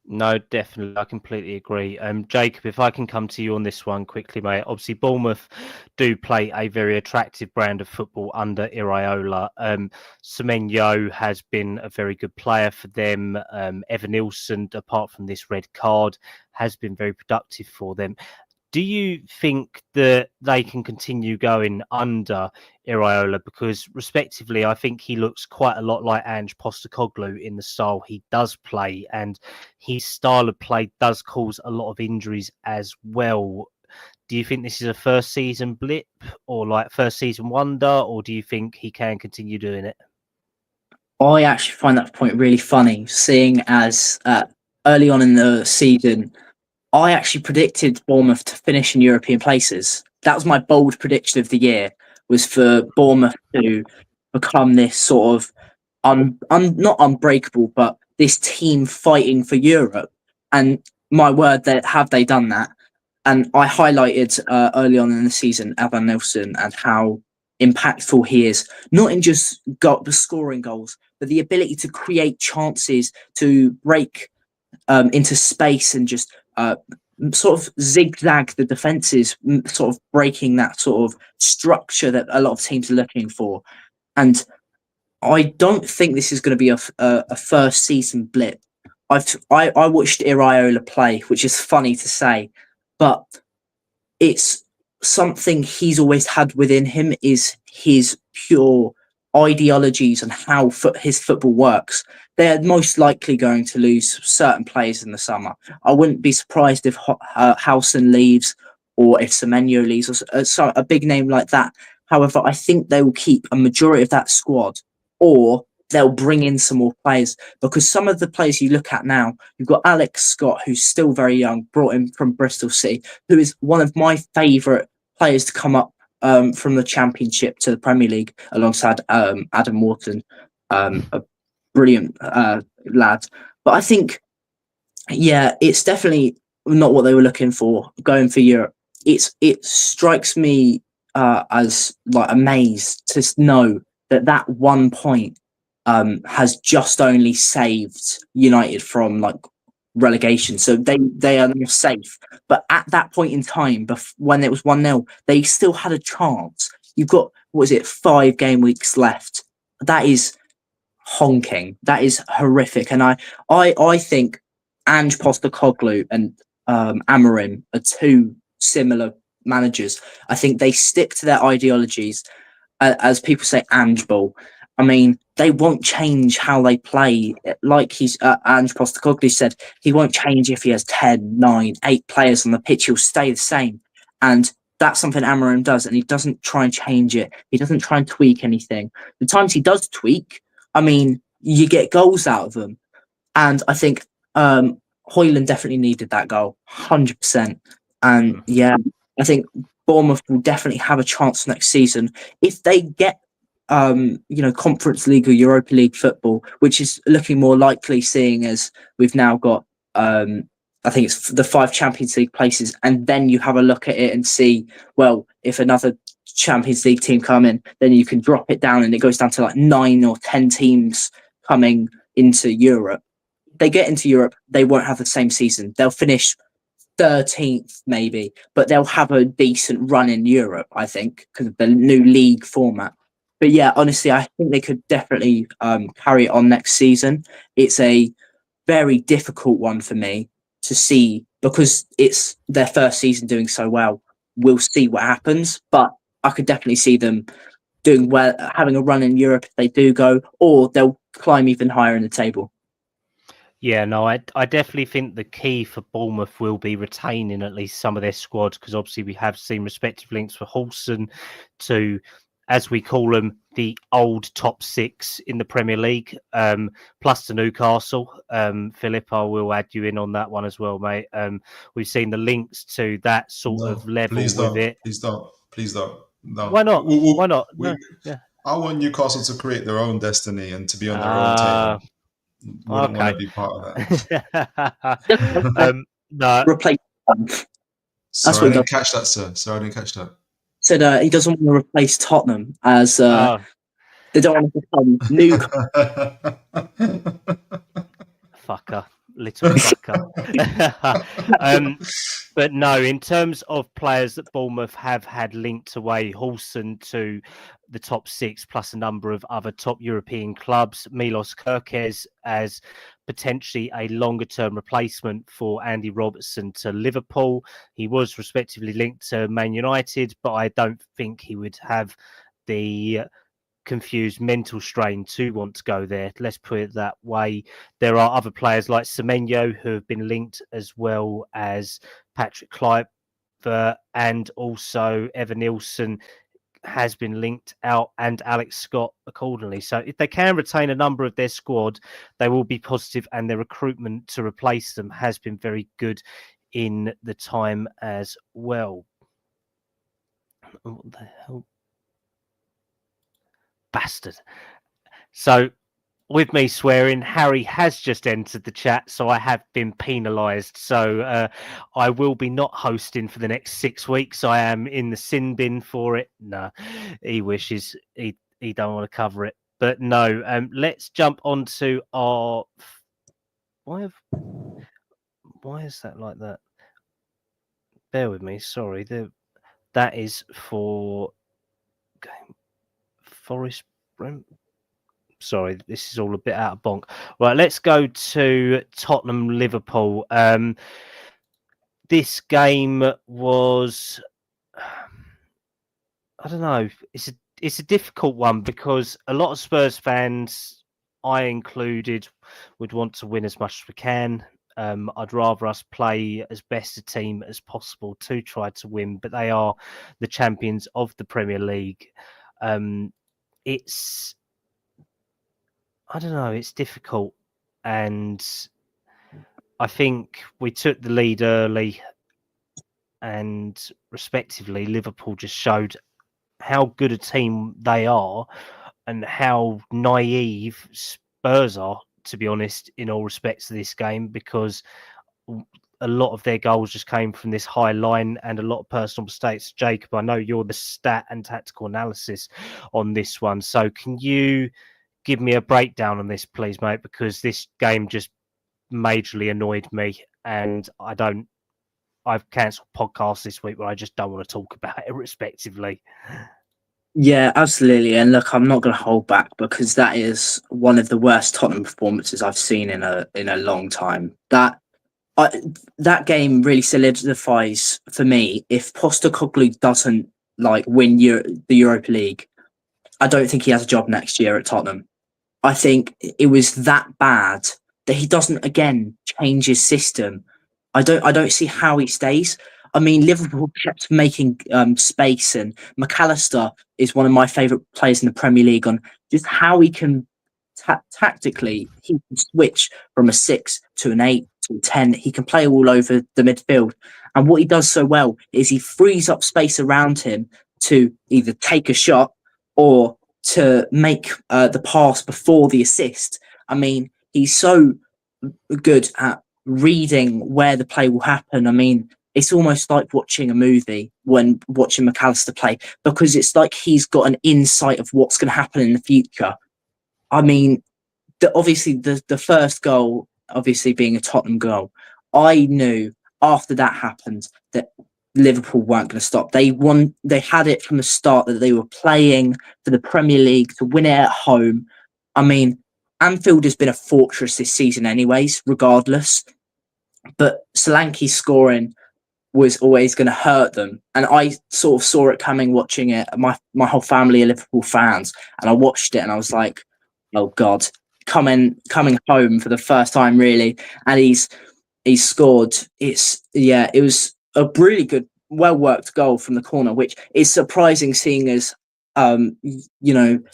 No, definitely. I completely agree. Jacob, if I can come to you on this one quickly, mate. Obviously, Bournemouth do play a very attractive brand of football under Iraola. Semenyo has been a very good player for them. Evan Nilsson, apart from this red card, has been very productive for them. Do you think that they can continue going under Iraola? Because respectively, I think he looks quite a lot like Ange Postecoglou in the style he does play, and his style of play does cause a lot of injuries as well. Do you think this is a first season blip or like first season wonder, or do you think he can continue doing it? I actually find that point really funny, seeing as early on in the season, I actually predicted Bournemouth to finish in European places. That was my bold prediction of the year, was for Bournemouth to become this sort of not unbreakable, but this team fighting for Europe. And my word, have they done that? And I highlighted early on in the season Evan Nilsson and how impactful he is, not in just scoring goals, but the ability to create chances, to break into space and just sort of zigzag the defences, sort of breaking that sort of structure that a lot of teams are looking for. And I don't think this is going to be a first season blip. I watched Iraola play, which is funny to say, but it's something he's always had within him, is his pure ideologies and how his football works. They're most likely going to lose certain players in the summer. I wouldn't be surprised if Howson leaves or if Semenyo leaves, or a big name like that. However, I think they will keep a majority of that squad, or they'll bring in some more players, because some of the players you look at now, you've got Alex Scott, who's still very young, brought in from Bristol City, who is one of my favourite players to come up from the Championship to the Premier League alongside Adam Wharton, a brilliant lad. But I think, yeah, it's definitely not what they were looking for going for Europe. It strikes me as like amazed to know that 1 point has just only saved United from like relegation. So they are now safe. But at that point in time, when it was 1-0, they still had a chance. You've got, 5 game weeks left. That is honking. That is horrific. And I think Ange Postecoglou and Amorim are two similar managers. I think they stick to their ideologies, as people say, Ange Ball. I mean, they won't change how they play. Like Ange Postecoglou said, he won't change if he has 10, 9, 8 players on the pitch. He'll stay the same. And that's something Amorim does, and he doesn't try and change it. He doesn't try and tweak anything. The times he does tweak, I mean, you get goals out of them. And I think Højlund definitely needed that goal, 100%. And yeah, I think Bournemouth will definitely have a chance next season if they get Conference League or Europa League football, which is looking more likely, seeing as we've now got I think it's the 5 Champions League places, and then you have a look at it and see, well, if another Champions League team come in, then you can drop it down and it goes down to like 9 or 10 teams coming into Europe. They get into Europe, they won't have the same season. They'll finish 13th maybe, but they'll have a decent run in Europe, I think, because of the new league format. But yeah, honestly, I think they could definitely carry it on next season. It's a very difficult one for me to see because it's their first season doing so well. We'll see what happens, but I could definitely see them doing well, having a run in Europe if they do go, or they'll climb even higher in the table. Yeah, no, I definitely think the key for Bournemouth will be retaining at least some of their squad, because obviously we have seen respective links for Hulson to, as we call them, the old top 6 in the Premier League, plus to Newcastle. Philip, I will add you in on that one as well, mate. We've seen the links to that sort of level with it. Please don't. No. Why not? Why not? Yeah. I want Newcastle to create their own destiny and to be on their own table. Wouldn't want to be part of that. No. Replace. Sorry, I didn't catch that, sir. Said he doesn't want to replace Tottenham as they don't want to become Newcastle. Fucker. Little fucker. But no, in terms of players that Bournemouth have had linked away, Hulson to the top 6 plus a number of other top European clubs, Milos Kerkez as potentially a longer term replacement for Andy Robertson to Liverpool. He was respectively linked to Man United, but I don't think he would have the confused mental strain to want to go there. Let's put it that way. There are other players like Semenyo who have been linked, as well as Patrick Kluivert, and also Evan Nilsson has been linked out, and Alex Scott accordingly. So if they can retain a number of their squad, they will be positive, and their recruitment to replace them has been very good in the time as well. What the hell? Bastard. So with me swearing, Harry has just entered the chat, so I have been penalised. So I will be not hosting for the next 6 weeks. I am in the sin bin for it. No, he wishes he don't want to cover it. But no, let's jump on to our... Why is that like that? Bear with me, sorry. That is for... Forest Brent. Sorry, this is all a bit out of bonk. Right, let's go to Tottenham Liverpool. This game was, I don't know. It's a difficult one because a lot of Spurs fans, I included, would want to win as much as we can. I'd rather us play as best a team as possible to try to win, but they are the champions of the Premier League. It's, I don't know, it's difficult. And I think we took the lead early, and respectively, Liverpool just showed how good a team they are and how naive Spurs are, to be honest, in all respects to this game, because a lot of their goals just came from this high line and a lot of personal mistakes. Jacob, I know you're the stat and tactical analysis on this one. So can you give me a breakdown on this, please, mate? Because this game just majorly annoyed me, and I've cancelled podcasts this week where I just don't want to talk about it respectively. Yeah, absolutely. And look, I'm not going to hold back because that is one of the worst Tottenham performances I've seen in a long time. That That game really solidifies for me. If Postecoglou doesn't win the Europa League, I don't think he has a job next year at Tottenham. I think it was that bad that he doesn't again change his system. I don't see how he stays. I mean, Liverpool kept making space, and McAllister is one of my favourite players in the Premier League. On just how he can tactically, he can switch from a 6 to an 8 to a 10. He can play all over the midfield, and what he does so well is he frees up space around him to either take a shot or to make the pass before the assist. I mean, he's so good at reading where the play will happen. I mean, it's almost like watching a movie when watching McAllister play, because it's like he's got an insight of what's going to happen in the future. I mean, obviously the first goal, obviously being a Tottenham goal, I knew after that happened that Liverpool weren't going to stop. They had it from the start that they were playing for the Premier League to win it at home. I mean, Anfield has been a fortress this season anyways, regardless. But Solanke scoring was always going to hurt them. And I sort of saw it coming watching it. My whole family are Liverpool fans. And I watched it and I was like, oh God, coming home for the first time, really. And he's scored. It was a really good, well-worked goal from the corner, which is surprising seeing as,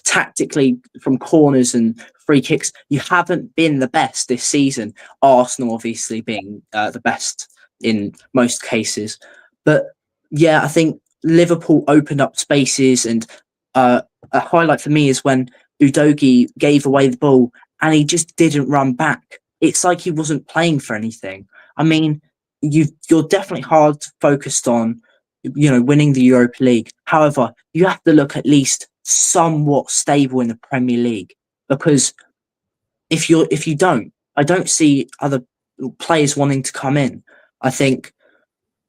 tactically from corners and free kicks, you haven't been the best this season. Arsenal obviously being the best in most cases. But yeah, I think Liverpool opened up spaces, and a highlight for me is when Udogie gave away the ball and he just didn't run back. It's like he wasn't playing for anything. I mean, you're definitely hard focused on, winning the Europa League. However, you have to look at least somewhat stable in the Premier League, because if you don't, I don't see other players wanting to come in. I think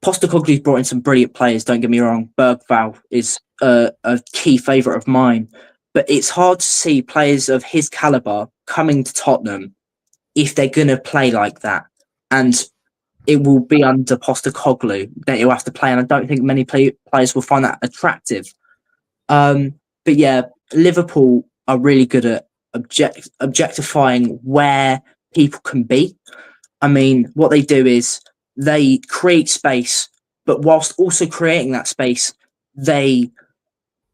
Postecoglou's brought in some brilliant players. Don't get me wrong. Bergvall is a key favourite of mine, but it's hard to see players of his calibre coming to Tottenham if they're going to play like that. And it will be under Postecoglou that he'll have to play, and I don't think many players will find that attractive. But yeah, Liverpool are really good at objectifying where people can be. I mean, what they do is they create space, but whilst also creating that space, they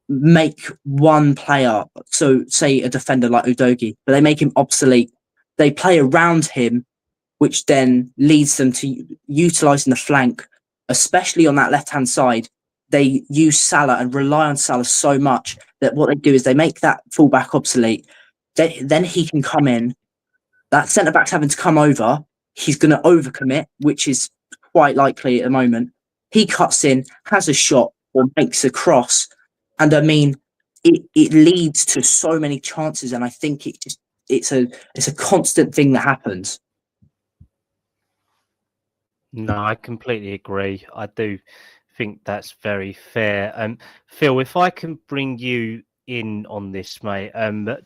make one player, so say a defender like Udogie, but they make him obsolete. They play around him, which then leads them to utilising the flank, especially on that left-hand side. They use Salah and rely on Salah so much that what they do is they make that fullback obsolete. Then he can come in. That centre-back's having to come over. He's going to overcommit, which is quite likely at the moment. He cuts in, has a shot, or makes a cross. And I mean, it leads to so many chances, and I think it's a constant thing that happens. No, I completely agree. I do think that's very fair. Phil, if I can bring you in on this, mate.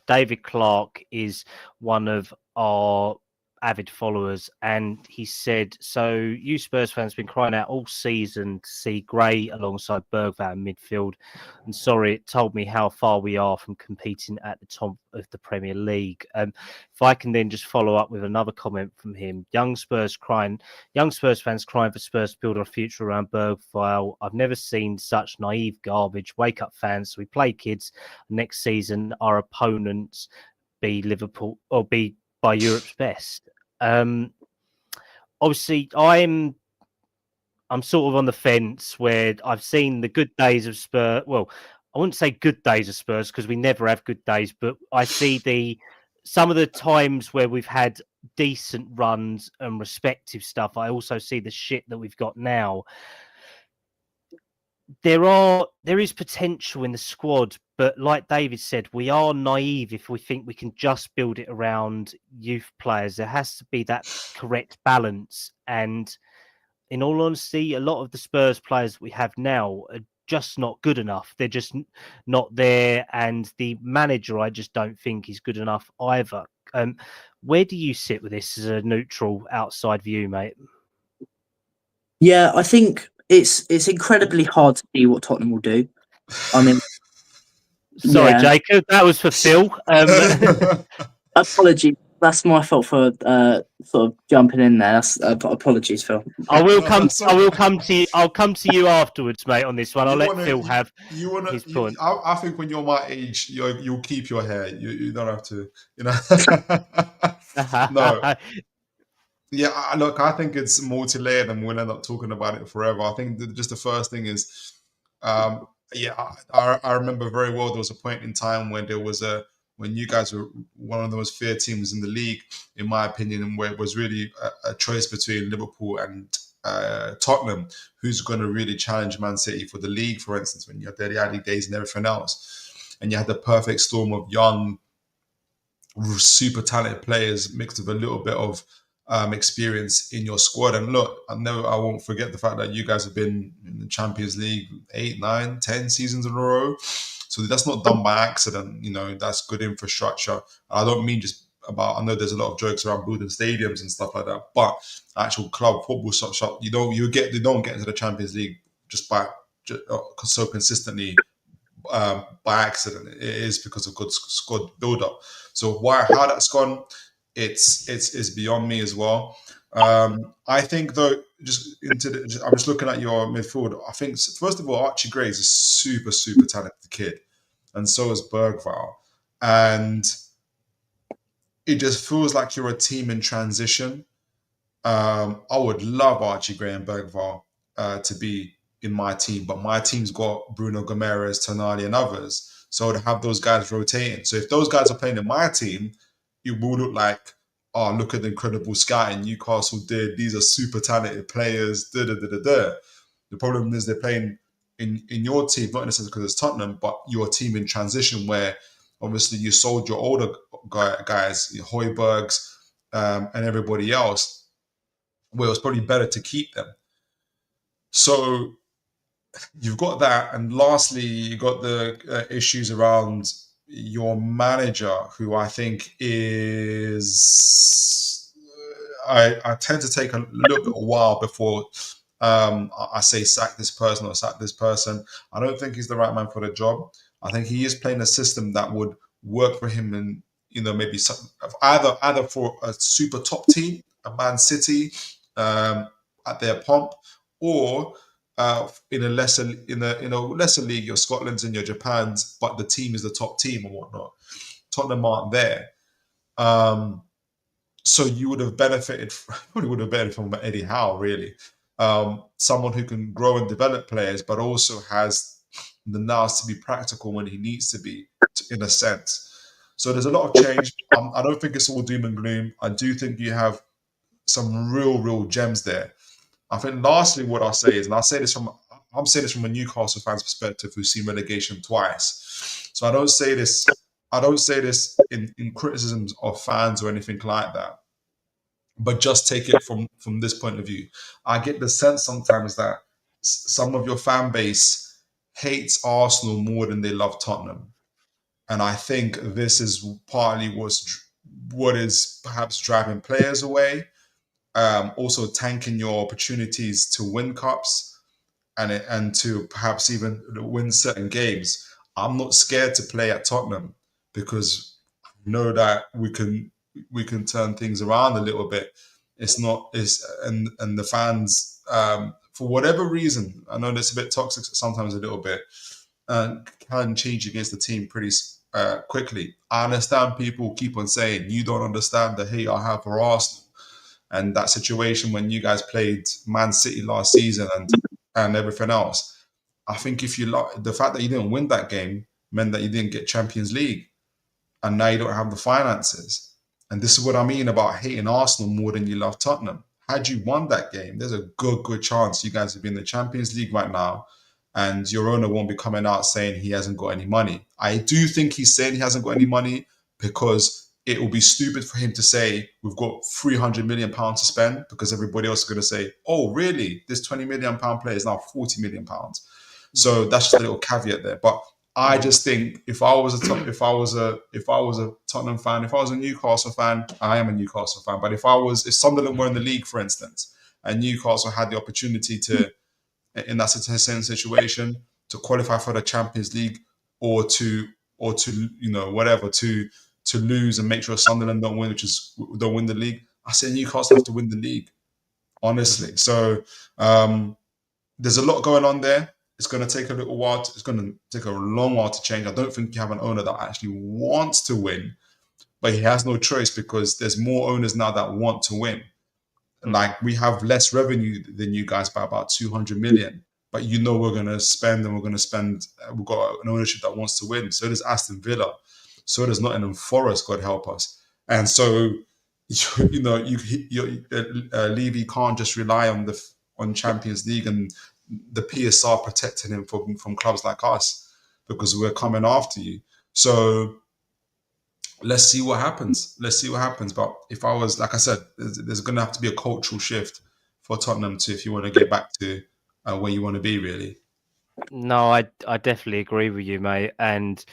David Clark is one of our avid followers, and he said, so you Spurs fans been crying out all season to see Gray alongside Bergvall in midfield, and sorry, it told me how far we are from competing at the top of the Premier League. If I can then just follow up with another comment from him, young Spurs fans crying for Spurs to build our future around Bergvall. I've never seen such naive garbage. Wake up, fans. We play kids. Next season, our opponents be Liverpool or be by Europe's best. Obviously, I'm sort of on the fence where I've seen the good days of Spurs. Well, I wouldn't say good days of Spurs because we never have good days, but I see some of the times where we've had decent runs and respective stuff. I also see the shit that we've got now. There is potential in the squad, but like David said, we are naive if we think we can just build it around youth players. There has to be that correct balance. And in all honesty, a lot of the Spurs players we have now are just not good enough. They're just not there. And the manager, I just don't think is good enough either. Where do you sit with this as a neutral outside view, mate? Yeah, I think it's incredibly hard to see what Tottenham will do. I mean, Sorry, yeah, Jacob, that was for Phil. apologies. That's my fault for sort of jumping in there. That's apologies, Phil. I will No, come. that's I will okay. come to you. I'll come to you afterwards, mate. On this one, I'll You let wanna, Phil have you wanna. his point. I think when you're my age, you'll keep your hair. You don't have to. You know. No. Yeah, look, I think it's multi-layered, and we'll end up talking about it forever. I think just the first thing is, yeah, I remember very well there was a point in time when when you guys were one of those fear teams in the league, in my opinion, where it was really a choice between Liverpool and Tottenham, who's going to really challenge Man City for the league, for instance, when you had the early days and everything else, and you had the perfect storm of young, super talented players mixed with a little bit of experience in your squad. And look, I won't forget the fact that you guys have been in the Champions League 8, 9, 10 seasons in a row. So that's not done by accident. You know, that's good infrastructure. I don't mean just about, I know there's a lot of jokes around building stadiums and stuff like that, but actual club football shop, they don't get into the Champions League just so consistently by accident. It is because of good squad build-up. So how that's gone, it's beyond me as well. I think though, I'm just looking at your midfield. I think first of all, Archie Gray is a super talented kid, and so is Bergvall, and it just feels like you're a team in transition. I would love Archie Gray and Bergvall to be in my team, but my team's got Bruno Gomes, Tonali, and others. So to have those guys rotating. So if those guys are playing in my team, it will look like, oh, look at the incredible sky Newcastle did. These are super talented players. The problem is they're playing in your team, not necessarily because it's Tottenham, but your team in transition where obviously you sold your older guys, your Højbjergs, and everybody else, where it was probably better to keep them. So you've got that. And lastly, you got the issues around your manager, who I think is, I tend to take a little bit of a while before I say sack this person or sack this person. I don't think he's the right man for the job. I think he is playing a system that would work for him, and maybe either for a super top team, a Man City at their pomp, or in a lesser league, your Scotland's and your Japan's, but the team is the top team and whatnot. Tottenham aren't there, so you would have benefited from Eddie Howe, really, someone who can grow and develop players, but also has the nous to be practical when he needs to be, in a sense. So there's a lot of change. I don't think it's all doom and gloom. I do think you have some real gems there. I think lastly, what I'll say is, and I'm saying this from a Newcastle fan's perspective who's seen relegation twice. So I don't say this in criticisms of fans or anything like that, but just take it from this point of view. I get the sense sometimes that some of your fan base hates Arsenal more than they love Tottenham. And I think this is partly what is perhaps driving players away. Also tanking your opportunities to win cups and to perhaps even win certain games. I'm not scared to play at Tottenham because I know that we can turn things around a little bit. And the fans, for whatever reason, I know that's a bit toxic sometimes, a little bit, can change against the team pretty quickly. I understand people keep on saying you don't understand the hate I have for Arsenal. And that situation when you guys played Man City last season and everything else, I think the fact that you didn't win that game meant that you didn't get Champions League, and now you don't have the finances. And this is what I mean about hating Arsenal more than you love Tottenham. Had you won that game, there's a good chance you guys would be in the Champions League right now, and your owner won't be coming out saying he hasn't got any money. I do think he's saying he hasn't got any money because it will be stupid for him to say we've got £300 million to spend, because everybody else is going to say, oh, really? This £20 million player is now £40 million. So that's just a little caveat there. But I just think if I was a Tottenham fan, if I was a Newcastle fan, I am a Newcastle fan. But if Sunderland were in the league, for instance, and Newcastle had the opportunity to, in that same situation, to qualify for the Champions League or to whatever, to lose and make sure Sunderland don't win the league. I say Newcastle have to win the league, honestly. So there's a lot going on there. It's going to take a little while. It's going to take a long while to change. I don't think you have an owner that actually wants to win, but he has no choice because there's more owners now that want to win. Like, we have less revenue than you guys by about 200 million, but we're going to spend, and we've got an ownership that wants to win. So does Aston Villa. So does Nottingham Forest, God help us. And so, Levy can't just rely on Champions League and the PSR protecting him from clubs like us, because we're coming after you. So let's see what happens. But if I was, like I said, there's going to have to be a cultural shift for Tottenham if you want to get back to where you want to be, really. No, I definitely agree with you, mate. And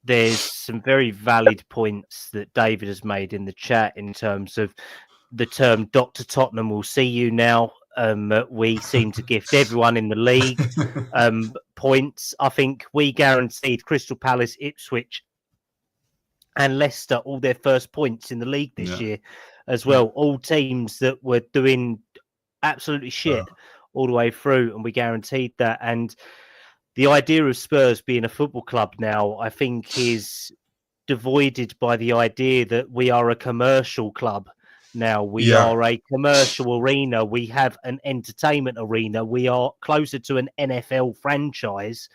there's some very valid points that David has made in the chat in terms of the term Dr. Tottenham will see you now. We seem to gift everyone in the league points. I think we guaranteed Crystal Palace, Ipswich and Leicester all their first points in the league this year as well. All teams that were doing absolutely shit all the way through, and we guaranteed that. And the idea of Spurs being a football club now, I think, is devoided by the idea that we are a commercial club. Now, we are a commercial arena. We have an entertainment arena. We are closer to an NFL franchise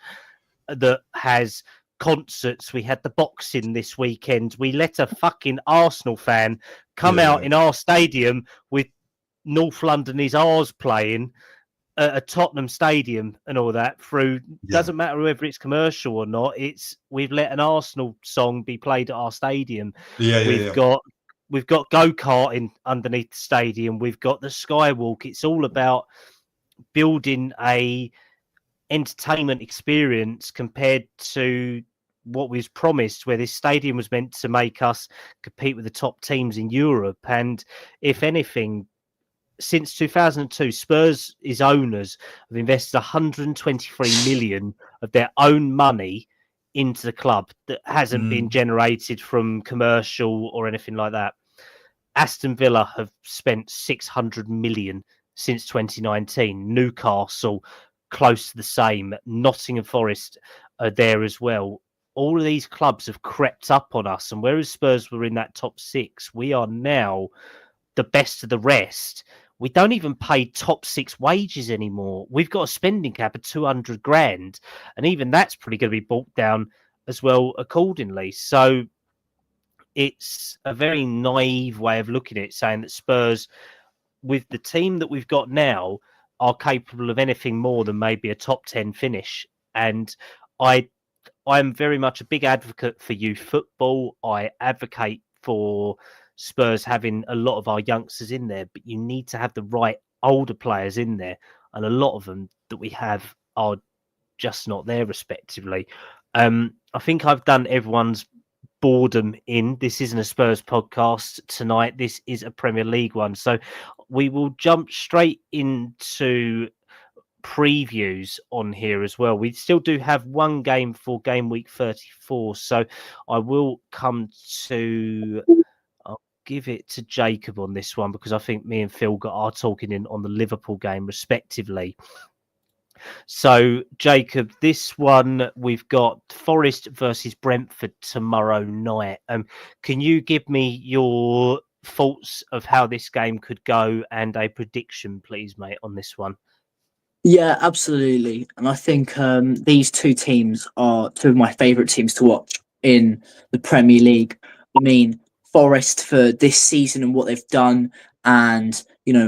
that has concerts. We had the boxing this weekend. We let a fucking Arsenal fan come out in our stadium with North London is ours playing at a Tottenham stadium and all that through. Doesn't matter whether it's commercial or not. We've let an Arsenal song be played at our stadium. We've got go-karting underneath the stadium. We've got the Skywalk. It's all about building a entertainment experience compared to what was promised, where this stadium was meant to make us compete with the top teams in Europe. And if anything, since 2002, Spurs' owners have invested 123 million of their own money into the club that hasn't been generated from commercial or anything like that. Aston Villa have spent 600 million since 2019. Newcastle, close to the same. Nottingham Forest are there as well. All of these clubs have crept up on us. And whereas Spurs were in that top six, we are now the best of the rest. We don't even pay top six wages anymore. We've got a spending cap of 200 grand. And even that's probably going to be brought down as well accordingly. So it's a very naive way of looking at it, saying that Spurs, with the team that we've got now, are capable of anything more than maybe a top 10 finish. And I'm very much a big advocate for youth football. I advocate for Spurs having a lot of our youngsters in there, but you need to have the right older players in there. And a lot of them that we have are just not there, respectively. I think I've done everyone's boredom in. This isn't a Spurs podcast tonight. This is a Premier League one. So we will jump straight into previews on here as well. We still do have one game for game week 34. So I will I'll give it to Jacob on this one, because I think me and Phil got our talking in on the Liverpool game respectively. So, Jacob, this one we've got Forest versus Brentford tomorrow night. Can you give me your thoughts of how this game could go and a prediction, please, mate, on this one? Yeah, absolutely. And I think these two teams are two of my favourite teams to watch in the Premier League. I mean, Forest for this season and what they've done, and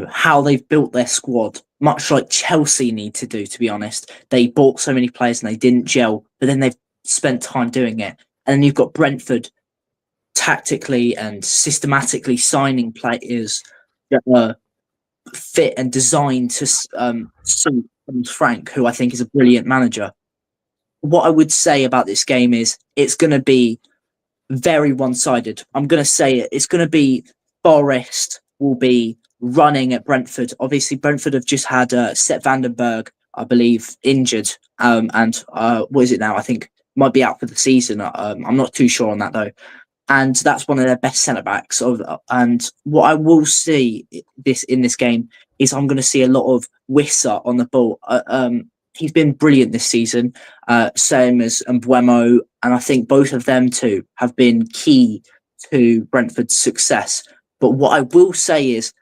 how they've built their squad, much like Chelsea need to do, to be honest. They bought so many players and they didn't gel, but then they've spent time doing it. And then you've got Brentford tactically and systematically signing players that are fit and designed to suit Frank, who I think is a brilliant manager. What I would say about this game is it's going to be very one-sided. I'm going to say it's going to be Forest will be running at Brentford. Obviously, Brentford have just had Sepp Vandenberg, I believe, injured. And what is it now? I think might be out for the season. I'm not too sure on that though. And that's one of their best centre backs. And what I will see in this game is I'm going to see a lot of Wissa on the ball. He's been brilliant this season, same as Mbuemo, and I think both of them two have been key to Brentford's success. But what I will say is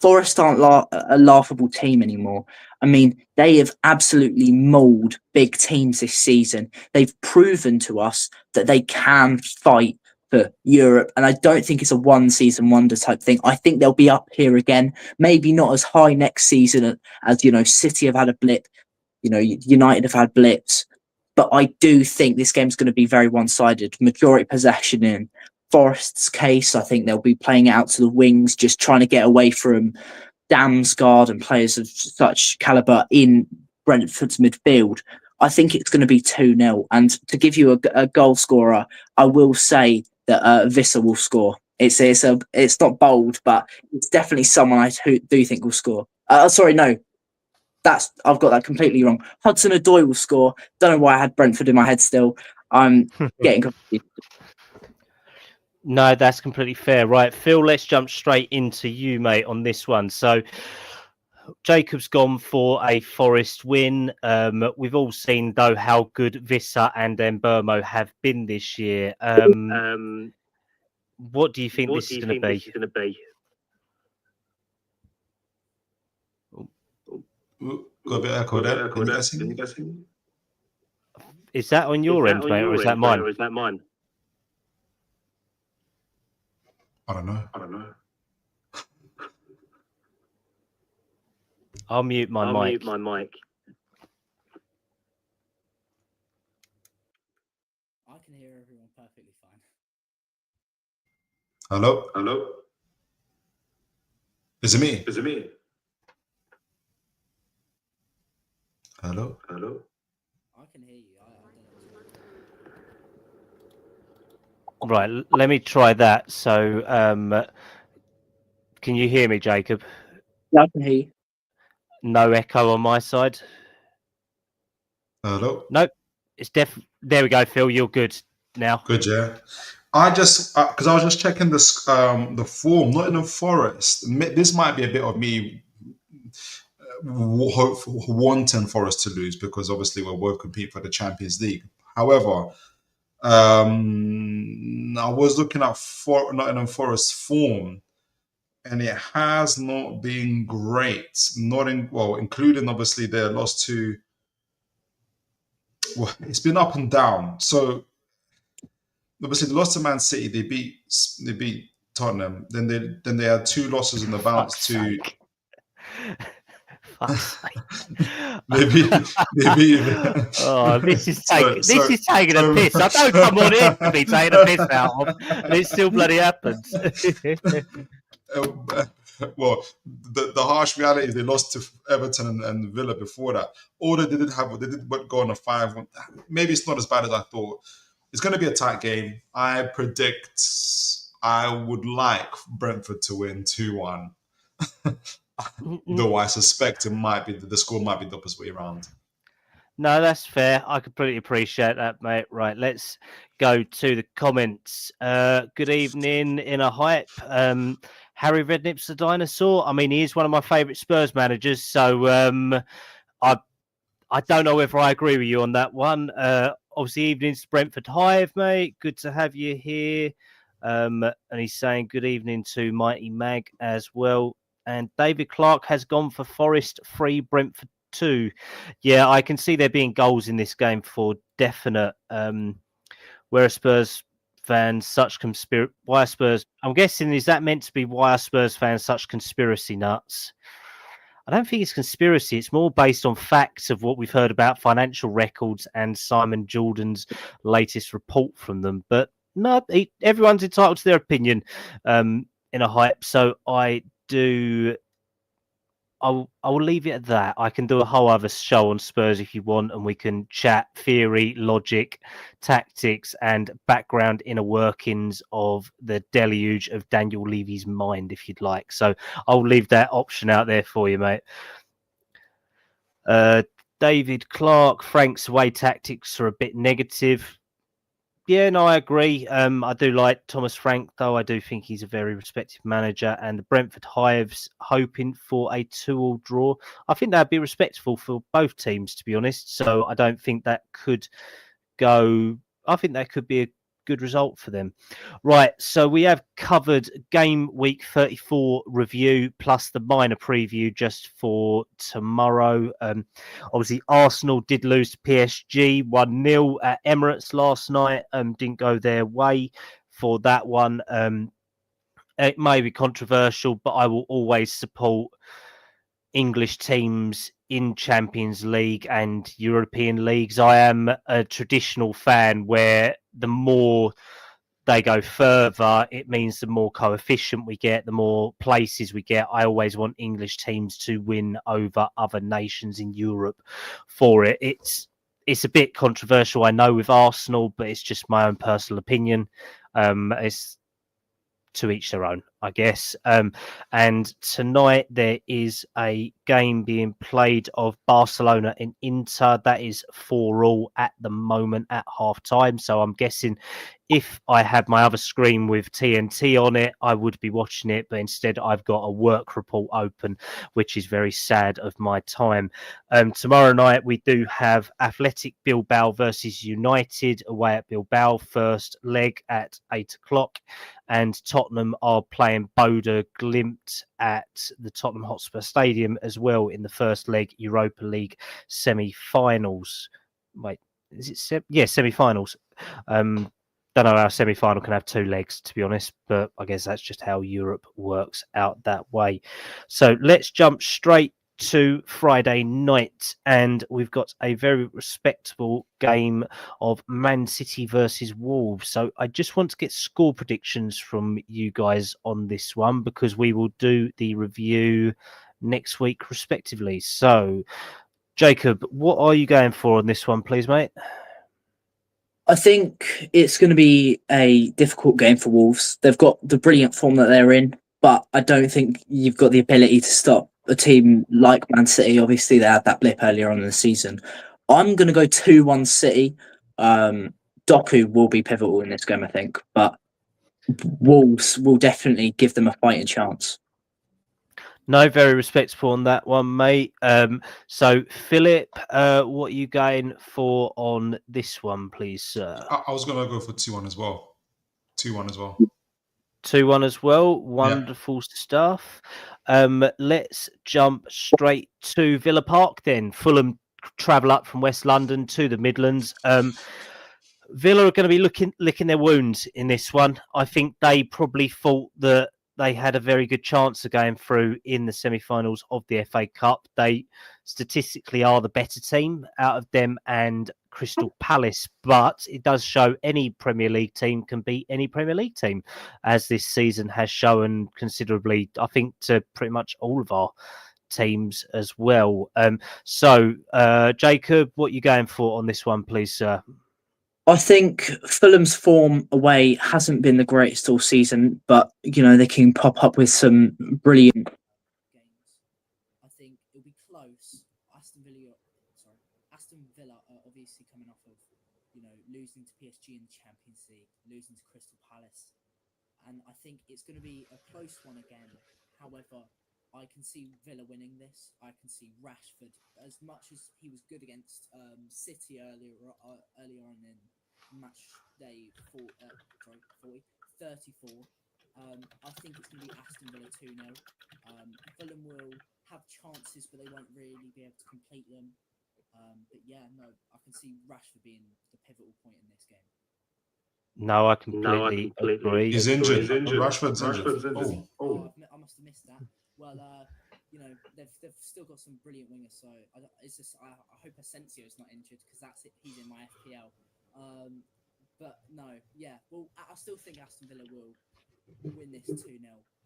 Forest aren't a laughable team anymore. I mean, they have absolutely mauled big teams this season. They've proven to us that they can fight for Europe, and I don't think it's a one season wonder type thing. I think they'll be up here again, maybe not as high next season as City have had a blip, United have had blips, but I do think this game's going to be very one-sided. Majority possession in Forest's case. I think they'll be playing it out to the wings, just trying to get away from Damsgaard and players of such caliber in Brentford's midfield. I think it's going to be 2-0. And to give you a goal scorer, I will say that Wissa will score. It's not bold, but it's definitely someone I do think will score. Sorry, no. I've got that completely wrong. Hudson-Odoi will score. Don't know why I had Brentford in my head still. I'm getting confused. No, that's completely fair. Right, Phil, let's jump straight into you, mate, on this one. So Jacob's gone for a Forest win. We've all seen, though, how good Wissa and Mbuemo have been this year. What do you think this is going to be? Got a bit of echo there. Is that on your end, mate, or is that mine? I don't know. I'll mute my mic. I can hear everyone perfectly fine. Hello? Is it me? Hello? I can hear you. Right, let me try that. So, can you hear me, Jacob? Yeah, I can hear you. No echo on my side? Hello? Nope. It's there we go, Phil. You're good now. Good, yeah. I just, because I was just checking this, the form, Nottingham Forest. This might be a bit of me wanting Forest to lose because obviously we'll both compete for the Champions League. However, I was looking at Nottingham Forest form, and it has not been great. Including obviously their loss to. Well, it's been up and down. So obviously the loss to Man City, they beat Tottenham. Then they had two losses in the bounce to. maybe. Oh, this is taking a piss. I don't come on here to be taking a piss out of, and it still bloody happens. Well, the harsh reality is they lost to Everton and Villa before that. All they did go on a 5-1. Maybe it's not as bad as I thought. It's going to be a tight game. I predict I would like Brentford to win 2-1. Though I suspect the score might be the opposite way around. No, that's fair. I completely appreciate that, mate. Right, let's go to the comments. Good evening, in a hype. Harry Redknapp's the dinosaur. I mean, he is one of my favourite Spurs managers, so I don't know whether I agree with you on that one. Obviously, evenings Brentford Hive, mate. Good to have you here. And he's saying good evening to Mighty Mag as well. And David Clark has gone for Forest 3, Brentford 2. Yeah, I can see there being goals in this game for definite. Where are Spurs fans such why are Spurs? I'm guessing, is that meant to be why are Spurs fans such conspiracy nuts? I don't think it's conspiracy. It's more based on facts of what we've heard about financial records and Simon Jordan's latest report from them. But no, everyone's entitled to their opinion in a hype. So I do I will leave it at that. I can do a whole other show on Spurs if you want, and we can chat theory, logic, tactics, and background inner workings of the deluge of Daniel Levy's mind if you'd like. So I'll leave that option out there for you, mate. David Clark, Frank's away tactics are a bit negative. Yeah, no, I agree. I do like Thomas Frank, though. I do think he's a very respected manager. And the Brentford Hives hoping for a 2-2 draw. I think that'd be respectful for both teams, to be honest. So I don't think that could go. I think that could be a good result for them. Right, so we have covered game week 34 review plus the minor preview just for tomorrow. Obviously, Arsenal did lose to PSG 1-0 at Emirates last night. Didn't go their way for that one. It may be controversial, but I will always support English teams in Champions League and European leagues. I am a traditional fan where the more they go further, it means the more coefficient we get, the more places we get. I always want English teams to win over other nations in Europe for it. It's a bit controversial, I know, with Arsenal, but it's just my own personal opinion. It's to each their own, I guess. And tonight there is a game being played of Barcelona and Inter. That is 4-4 at the moment at half time. So I'm guessing if I had my other screen with TNT on it, I would be watching it. But instead, I've got a work report open, which is very sad of my time. Tomorrow night, we do have Athletic Bilbao versus United away at Bilbao. First leg at 8 o'clock. And Tottenham are playing Bodo Glimt at the Tottenham Hotspur Stadium as well in the first leg Europa League semi-finals. Wait, is it? Semi-finals. Don't know how a semi-final can have 2 legs, to be honest, but I guess that's just how Europe works out that way. So let's jump straight to Friday night, and we've got a very respectable game of Man City versus Wolves. So I just want to get score predictions from you guys on this one, because we will do the review next week respectively. So Jacob, what are you going for on this one, please, mate? I think it's going to be a difficult game for Wolves. They've got the brilliant form that they're in, but I don't think you've got the ability to stop a team like Man City. Obviously, they had that blip earlier on in the season. I'm going to go 2-1 City. Doku will be pivotal in this game, I think, but Wolves will definitely give them a fighting chance. No, very respectful on that one, mate. So, Philip, what are you going for on this one, please, sir? I was going to go for 2-1 as well. 2-1 as well. 2-1 as well. Wonderful stuff. Let's jump straight to Villa Park then. Fulham travel up from West London to the Midlands. Villa are going to be licking their wounds in this one. I think they probably thought that they had a very good chance of going through in the semi-finals of the FA Cup. They statistically are the better team out of them and Crystal Palace, but it does show any Premier League team can beat any Premier League team, as this season has shown considerably, I think, to pretty much all of our teams as well. So, Jacob, what are you going for on this one, please, sir? I think Fulham's form away hasn't been the greatest all season, but they can pop up with some brilliant games. I think it'll be close. Aston Villa are obviously coming off of losing to PSG in the Champions League, losing to Crystal Palace, and I think it's going to be a close one again. However, I can see Villa winning this. I can see Rashford, as much as he was good against City earlier on in match day 34. I think it's going to be Aston Villa 2-0. Fulham will have chances, but they won't really be able to complete them. But yeah, no, I can see Rashford being the pivotal point in this game. No, I completely agree. He's injured. Rashford's injured. Oh, I must have missed that. Well, they've still got some brilliant wingers, so I hope Asensio's not injured, because he's in my FPL. But no, yeah. Well, I still think Aston Villa will win this 2-0.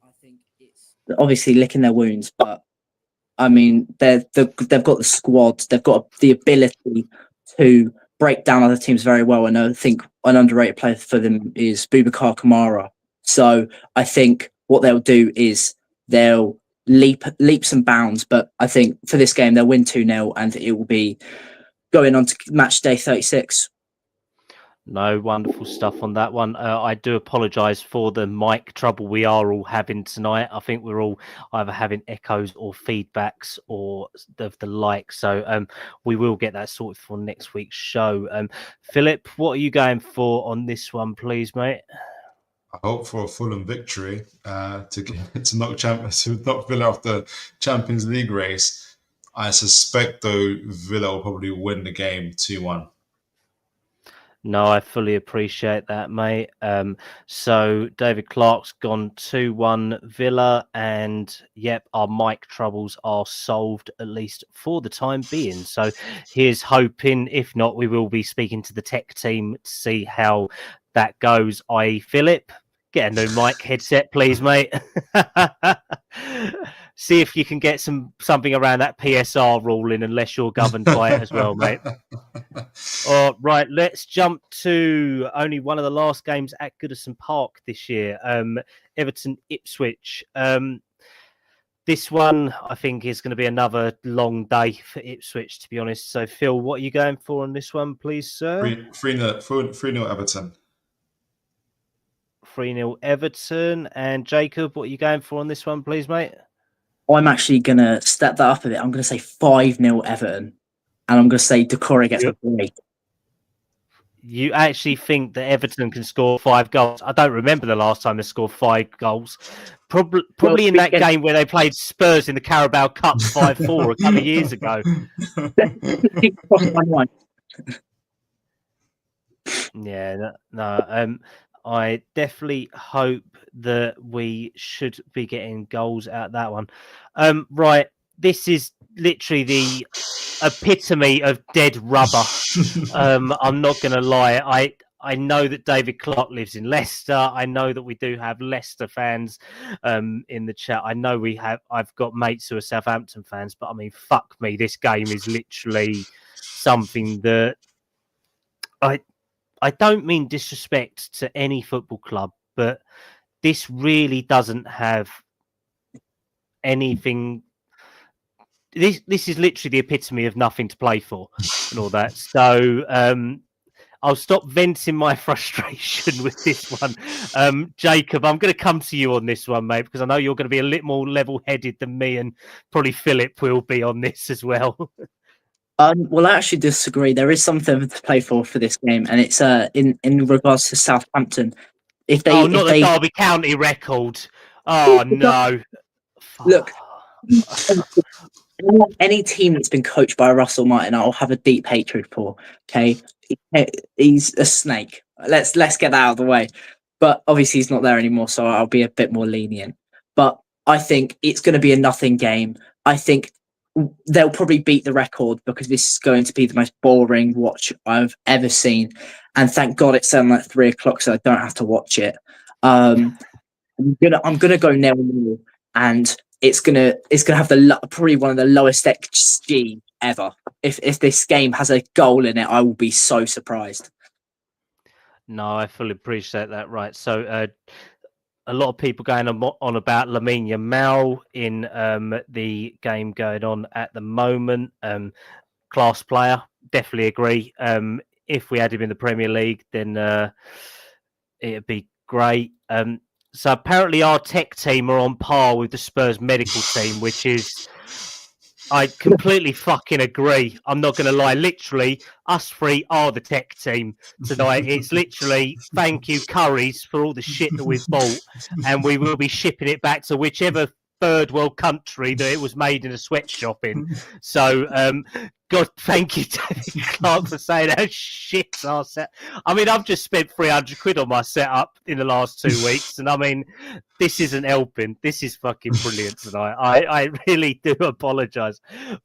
I think it's obviously licking their wounds, but I mean, they've got the squad, they've got the ability to break down other teams very well. And I think an underrated player for them is Boubacar Kamara. So I think what they'll do is they'll leaps and bounds. But I think for this game, they'll win 2-0 and it will be going on to match day 36. No, wonderful stuff on that one. I do apologise for the mic trouble we are all having tonight. I think we're all either having echoes or feedbacks or of the like. So we will get that sorted for next week's show. Philip, what are you going for on this one, please, mate? I hope for a Fulham victory to knock Villa off the Champions League race. I suspect, though, Villa will probably win the game 2-1. No, I fully appreciate that, mate. So David Clark's gone 2-1 Villa, and yep, our mic troubles are solved, at least for the time being. So here's hoping. If not, we will be speaking to the tech team to see how that goes. Philip, get a new mic headset, please, mate. See if you can get something around that PSR ruling, unless you're governed by it as well, mate. Right, let's jump to only one of the last games at Goodison Park this year. Everton Ipswich. This one, I think, is going to be another long day for Ipswich, to be honest. So, Phil, what are you going for on this one, please, sir? 3-0 Everton. 3-0 Everton. And Jacob, what are you going for on this one, please, mate? I'm actually going to step that up a bit. I'm going to say 5-0 Everton. And I'm going to say Decore gets a break. You actually think that Everton can score 5 goals? I don't remember the last time they scored 5 goals. Probably in that game where they played Spurs in the Carabao Cup 5-4 a couple of years ago. Yeah, no. I definitely hope that we should be getting goals out of that one. Right, this is literally the epitome of dead rubber. I'm not going to lie. I know that David Clark lives in Leicester. I know that we do have Leicester fans in the chat. I know I've got mates who are Southampton fans, but I mean, fuck me. This game is literally something that I don't mean disrespect to any football club, but this really doesn't have anything. This is literally the epitome of nothing to play for and all that. So I'll stop venting my frustration with this one. Jacob, I'm going to come to you on this one, mate, because I know you're going to be a little more level-headed than me, and probably Philip will be on this as well. Well, I actually disagree. There is something to play for this game, and it's in regards to Southampton. Not the Derby County record. Oh no! Look, any team that's been coached by Russell Martin, I'll have a deep hatred for. Okay, he's a snake. Let's get that out of the way. But obviously, he's not there anymore, so I'll be a bit more lenient. But I think it's going to be a nothing game. I think they'll probably beat the record because this is going to be the most boring watch I've ever seen. And thank God it's on at 3:00, so I don't have to watch it. I'm gonna go 0-0, and it's gonna have probably one of the lowest XG ever. If this game has a goal in it, I will be so surprised. No, I fully appreciate that. Right, so a lot of people going on about Lamine Yamal in the game going on at the moment. Class player, definitely agree. If we had him in the Premier League, then it'd be great. So apparently our tech team are on par with the Spurs medical team, which is... I completely fucking agree. I'm not going to lie. Literally, us three are the tech team tonight. It's literally thank you, Currys, for all the shit that we've bought. And we will be shipping it back to whichever third world country that it was made in a sweatshop in. So, God, thank you, David Clark, for saying how shit our set. I mean, I've just spent 300 quid on my setup in the last 2 weeks. And I mean, this isn't helping. This is fucking brilliant tonight. I really do apologise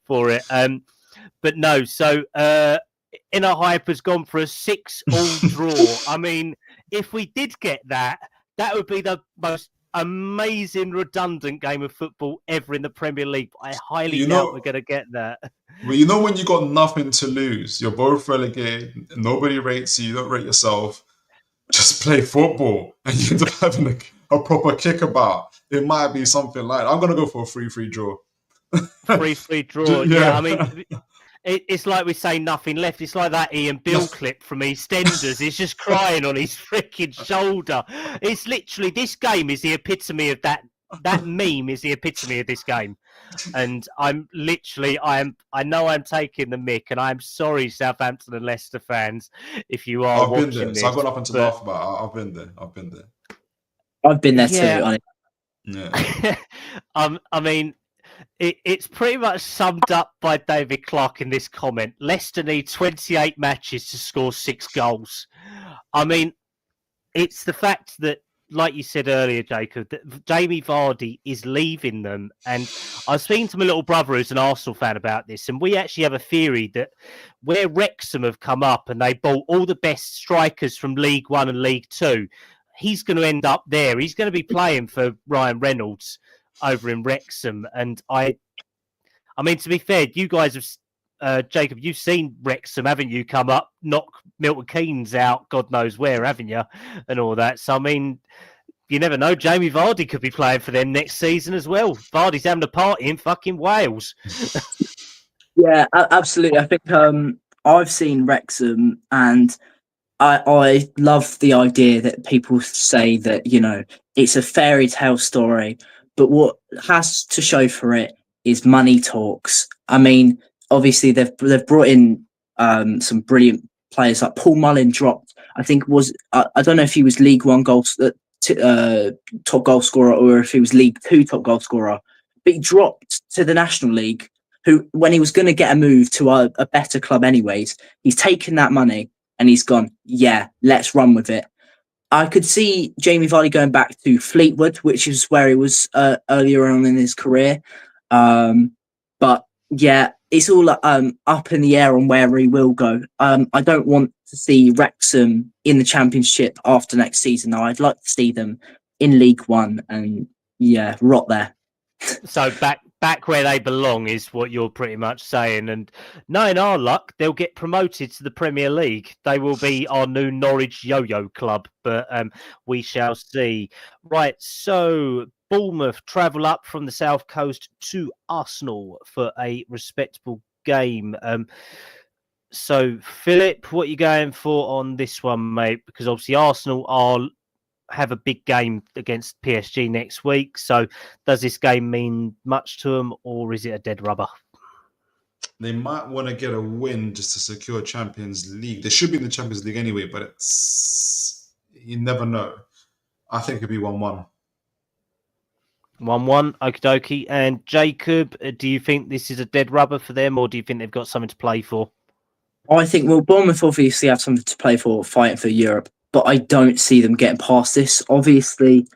for it. But no, so Inner Hype has gone for a 6-all draw. I mean, if we did get that, that would be the most amazing, redundant game of football ever in the Premier League. I highly You doubt know, we're going to get that. But you know when you got nothing to lose, you're both relegated, nobody rates you, you don't rate yourself, just play football and you end up having a proper kickabout. It might be something like, I'm going to go for a 3-3 draw. 3-3 draw. Yeah. Yeah, I mean, it's like we say nothing left. It's like that Ian Bill clip from EastEnders. He's just crying on his freaking shoulder. It's literally, this game is the epitome of that. That meme is the epitome of this game. And I know I'm taking the mick, and I'm sorry, Southampton and Leicester fans, if you are I've been watching there, this. so I've got nothing to laugh about. I've been there. I've been there Yeah. too. On it. Yeah. I mean, it's pretty much summed up by David Clark in this comment. Leicester need 28 matches to score 6 goals. I mean, it's the fact that, like you said earlier, Jacob, that Jamie Vardy is leaving them. And I was speaking to my little brother who's an Arsenal fan about this, and we actually have a theory that where Wrexham have come up and they bought all the best strikers from League One and League Two, he's going to end up there. He's going to be playing for Ryan Reynolds over in Wrexham. And I mean, to be fair, you guys have, Jacob, you've seen Wrexham, haven't you, come up, knock Milton Keynes out, God knows where, haven't you, and all that. So, I mean, you never know. Jamie Vardy could be playing for them next season as well. Vardy's having a party in fucking Wales. Yeah, absolutely. I think I've seen Wrexham, and I love the idea that people say that, you know, it's a fairy tale story, but what has to show for it is money talks. I mean, obviously they've brought in some brilliant players. Like Paul Mullin dropped, I think I don't know if he was League One top goal scorer or if he was League Two top goal scorer, but he dropped to the National League, who, when he was going to get a move to a better club anyways, he's taken that money and he's gone, yeah, let's run with it. I could see Jamie Vardy going back to Fleetwood, which is where he was earlier on in his career. But yeah, it's all up in the air on where he will go. I don't want to see Wrexham in the Championship after next season. Though I'd like to see them in League One and rot there. So back where they belong is what you're pretty much saying. And knowing our luck, they'll get promoted to the Premier League. They will be our new Norwich Yo-Yo club, but we shall see. Right, so Bournemouth travel up from the south coast to Arsenal for a respectable game. So, Philip, what are you going for on this one, mate? Because obviously Arsenal have a big game against PSG next week. So does this game mean much to them, or is it a dead rubber? They might want to get a win just to secure Champions League. They should be in the Champions League anyway, but you never know. I think it'd be 1-1. 1-1, okie dokie. And Jacob, do you think this is a dead rubber for them, or do you think they've got something to play for? I think, well, Bournemouth obviously have something to play for, fighting for Europe, but I don't see them getting past this. Obviously,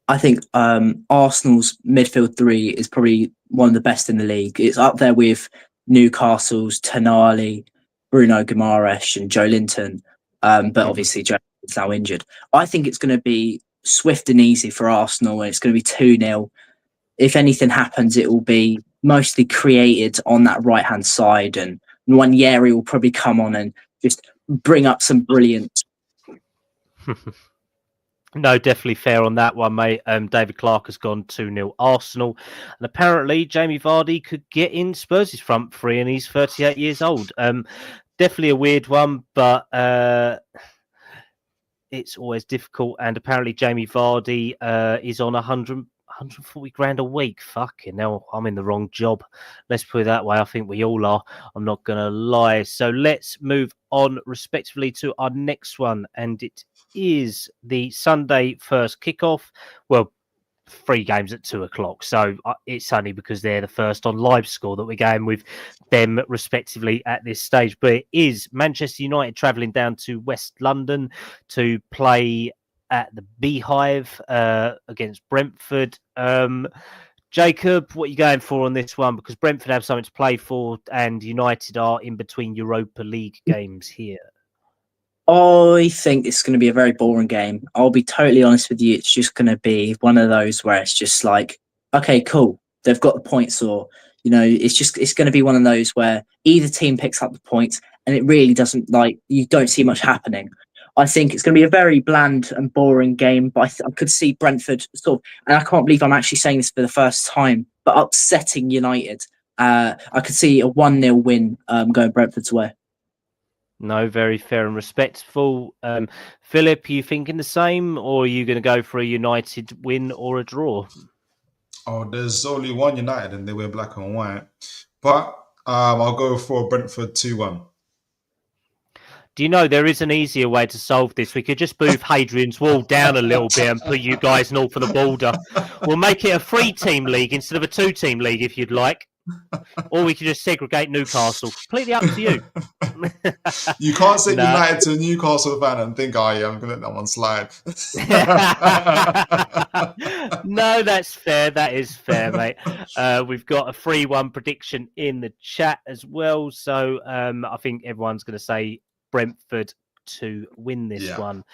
I think Arsenal's midfield three is probably one of the best in the league. It's up there with Newcastle's Tonali, Bruno Guimaraes and Joe Linton. But obviously, Joe is now injured. I think it's going to be swift and easy for Arsenal, and it's going to be 2-0. If anything happens, it will be mostly created on that right-hand side, and Nwaneri will probably come on and just bring up some brilliance. No, definitely fair on that one, mate. David Clark has gone 2-0 Arsenal. And apparently Jamie Vardy could get in Spurs' front three, and he's 38 years old. Definitely a weird one, but it's always difficult. And apparently Jamie Vardy is on 140 grand a week. Fucking hell, I'm in the wrong job. Let's put it that way. I think we all are. I'm not going to lie. So let's move on respectively to our next one. And it is the Sunday first kickoff. Well, 3 games at 2:00. So it's only because they're the first on live score that we're going with them respectively at this stage. But it is Manchester United travelling down to West London to play at the Beehive against Brentford. Jacob, what are you going for on this one? Because Brentford have something to play for and United are in between Europa League games here. I think it's going to be a very boring game. I'll be totally honest with you. It's just going to be one of those where it's just like, okay, cool. They've got the points, or, it's going to be one of those where either team picks up the points and it really doesn't, like, you don't see much happening. I think it's going to be a very bland and boring game, but I could see Brentford sort of, and I can't believe I'm actually saying this for the first time, but upsetting United. I could see a 1-0 win going Brentford's way. No, very fair and respectful. Philip, are you thinking the same, or are you going to go for a United win or a draw? Oh, there's only one United and they wear black and white. But I'll go for Brentford 2-1. Do you know there is an easier way to solve this? We could just move Hadrian's Wall down a little bit and put you guys north of the border. We'll make it a 3-team league instead of a 2-team league if you'd like. Or we could just segregate Newcastle. Completely up to you. You can't say United to a Newcastle fan and think, oh yeah, I'm going to let that one slide. No, that's fair. That is fair, mate. We've got a 3-1 prediction in the chat as well. So I think everyone's going to say Brentford to win this one.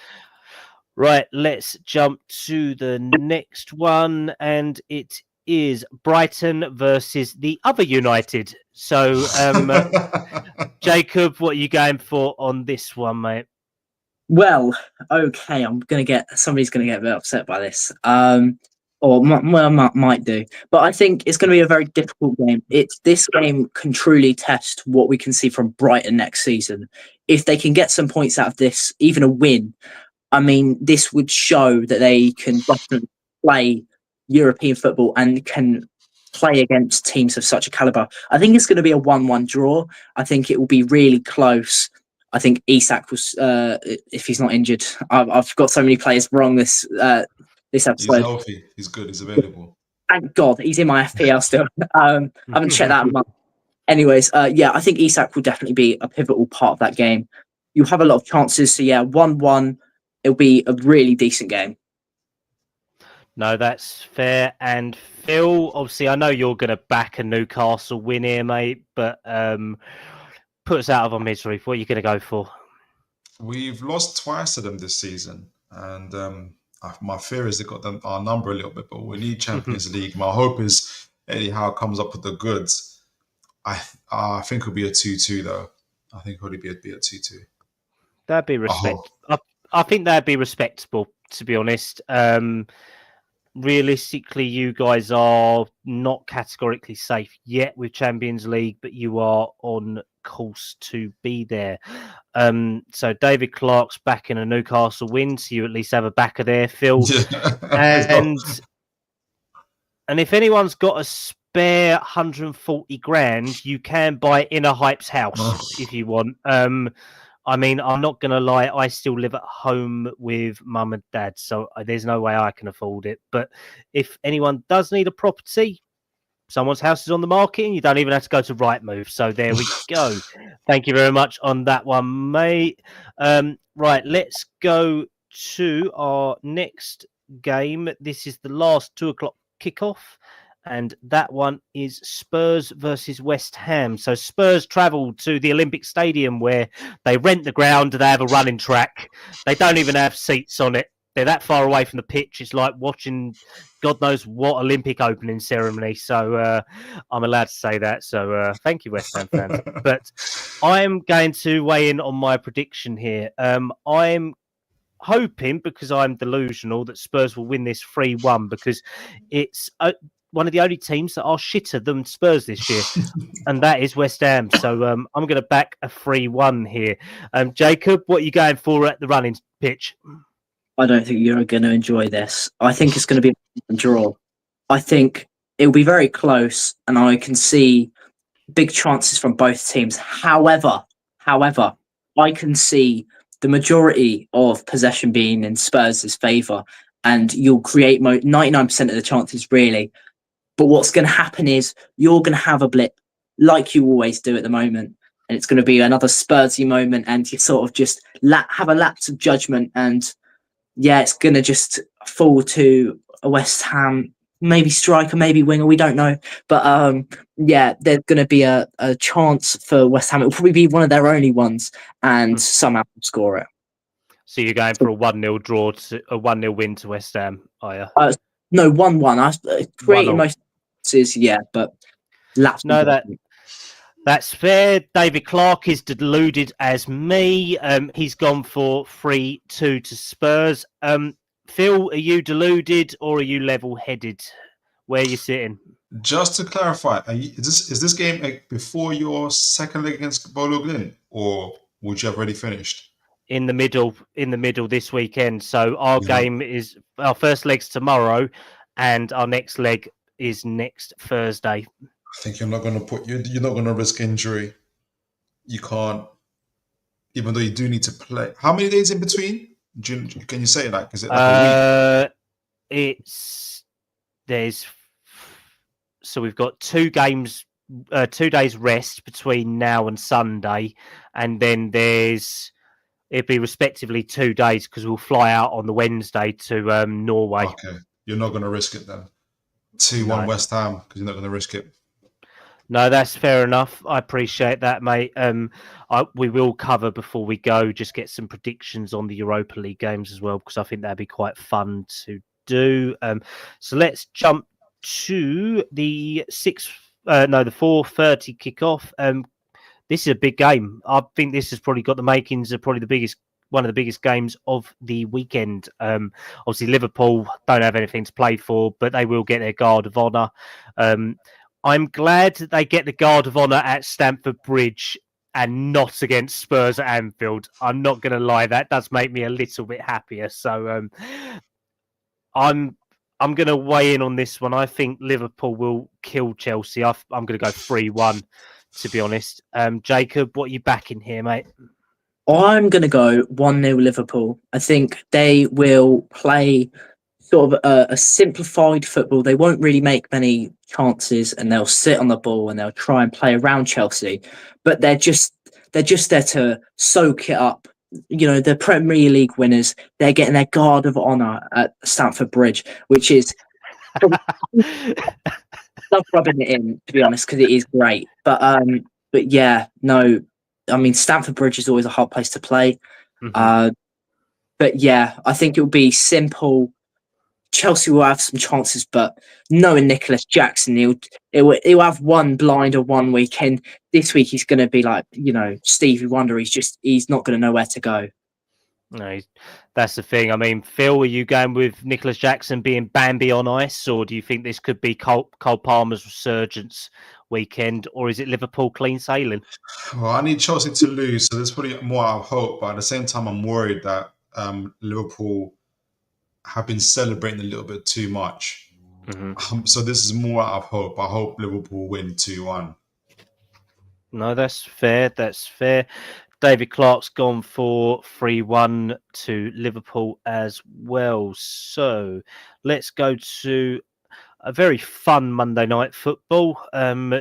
Right, let's jump to the next one. And it is Brighton versus the other United. So, Jacob, what are you going for on this one, mate? Well, okay, somebody's going to get a bit upset by this. Or might do. But I think it's going to be a very difficult game. This game can truly test what we can see from Brighton next season. If they can get some points out of this, even a win, I mean, this would show that they can definitely play European football and can play against teams of such a caliber. I think it's going to be a 1-1 draw. I think it will be really close. I think Isak was, if he's not injured, I've got so many players wrong this episode. He's healthy. He's good. He's available. Thank God. He's in my FPL still. I haven't checked that much. Anyways, I think Isak will definitely be a pivotal part of that game. You'll have a lot of chances. So, 1-1. It'll be a really decent game. No, that's fair. And Phil, obviously, I know you're going to back a Newcastle win here, mate, but put us out of our misery. What are you going to go for? We've lost twice to them this season, and my fear is they got our number a little bit, but we need Champions League. My hope is Eddie Howe comes up with the goods. I think it'll be a 2-2, though. I think it'll be a 2-2. That'd be I think that'd be respectable, to be honest. Realistically, you guys are not categorically safe yet with Champions League, but you are on course to be there. So David Clark's back in a Newcastle win, so you at least have a backer there, Phil. And if anyone's got a spare 140 grand, you can buy Inner Hype's house if you want. I mean, I'm not going to lie, I still live at home with mum and dad, so there's no way I can afford it. But if anyone does need a property, someone's house is on the market and you don't even have to go to Rightmove. So there we go. Thank you very much on that one, mate. Right, let's go to our next game. This is the last 2:00 kickoff. And that one is Spurs versus West Ham. So Spurs travel to the Olympic Stadium where they rent the ground. They have a running track. They don't even have seats on it. They're that far away from the pitch. It's like watching God knows what Olympic opening ceremony. So I'm allowed to say that. So thank you, West Ham fans. But I'm going to weigh in on my prediction here. I'm hoping, because I'm delusional, that Spurs will win this 3-1 because it's one of the only teams that are shitter than Spurs this year, and that is West Ham. So I'm going to back a 3-1 here. Jacob, what are you going for at the running pitch? I don't think you're going to enjoy this. I think it's going to be a draw. I think it'll be very close, and I can see big chances from both teams. However, I can see the majority of possession being in Spurs' favour, and you'll create 99% of the chances, really. But what's going to happen is you're going to have a blip like you always do at the moment. And it's going to be another Spursy moment. And you sort of just have a lapse of judgment. And it's going to just fall to a West Ham, maybe striker, maybe winger. We don't know. But there's going to be a chance for West Ham. It'll probably be one of their only ones. And somehow score it. So you're going for a 1-0 draw, a 1-0 win to West Ham, are you? No, 1-1. I created 1-1. most chances, yeah, but lapsed. No, that's fair. David Clark is deluded as me. He's gone for 3-2 to Spurs. Phil, are you deluded or are you level-headed? Where are you sitting? Just to clarify, is this game before your second leg against Bolo Glyn, or would you have already finished? In the middle this weekend. So our our first leg's tomorrow, and our next leg is next Thursday. I think you're not going to risk injury. You can't, even though you do need to play. How many days in between? Can you say that? Is it like a week? So we've got 2 games, 2 days rest between now and Sunday, and then it'd be respectively 2 days because we'll fly out on the Wednesday to Norway. Okay, you're not going to risk it then. 2-1 West Ham because you're not going to risk it. No, that's fair enough. I appreciate that, mate. We will cover before we go, just get some predictions on the Europa League games as well, because I think that'd be quite fun to do. So let's jump to the 4:30 kickoff. This is a big game. I think this has probably got the makings of probably one of the biggest games of the weekend. Obviously, Liverpool don't have anything to play for, but they will get their guard of honour. I'm glad that they get the guard of honour at Stamford Bridge and not against Spurs at Anfield. I'm not going to lie, that does make me a little bit happier. So I'm going to weigh in on this one. I think Liverpool will kill Chelsea. I'm going to go 3-1, to be honest. Jacob, what are you backing here, mate? I'm going to go 1-0 Liverpool. I think they will play sort of a simplified football. They won't really make many chances, and they'll sit on the ball and they'll try and play around Chelsea. But they're just there to soak it up. You know, the Premier League winners, they're getting their guard of honour at Stamford Bridge, which is love rubbing it in, to be honest, because it is great. But yeah, no, I mean, Stamford Bridge is always a hard place to play. Mm-hmm. But yeah, I think it'll be simple. Chelsea will have some chances, but knowing Nicholas Jackson, he'll have one blinder one weekend. This week he's going to be like, you know, Stevie Wonder. He's not going to know where to go. No, that's the thing. I mean, Phil, are you going with Nicholas Jackson being Bambi on ice, or do you think this could be Cole Palmer's resurgence weekend, or is it Liverpool clean sailing? Well, I need Chelsea to lose, so there's probably more out of hope. But at the same time, I'm worried that Liverpool have been celebrating a little bit too much. Mm-hmm. So this is more out of hope. I hope Liverpool win 2-1. No, that's fair. That's fair. David Clark's gone for 3-1 to Liverpool as well. So let's go to a very fun Monday night football. Forest,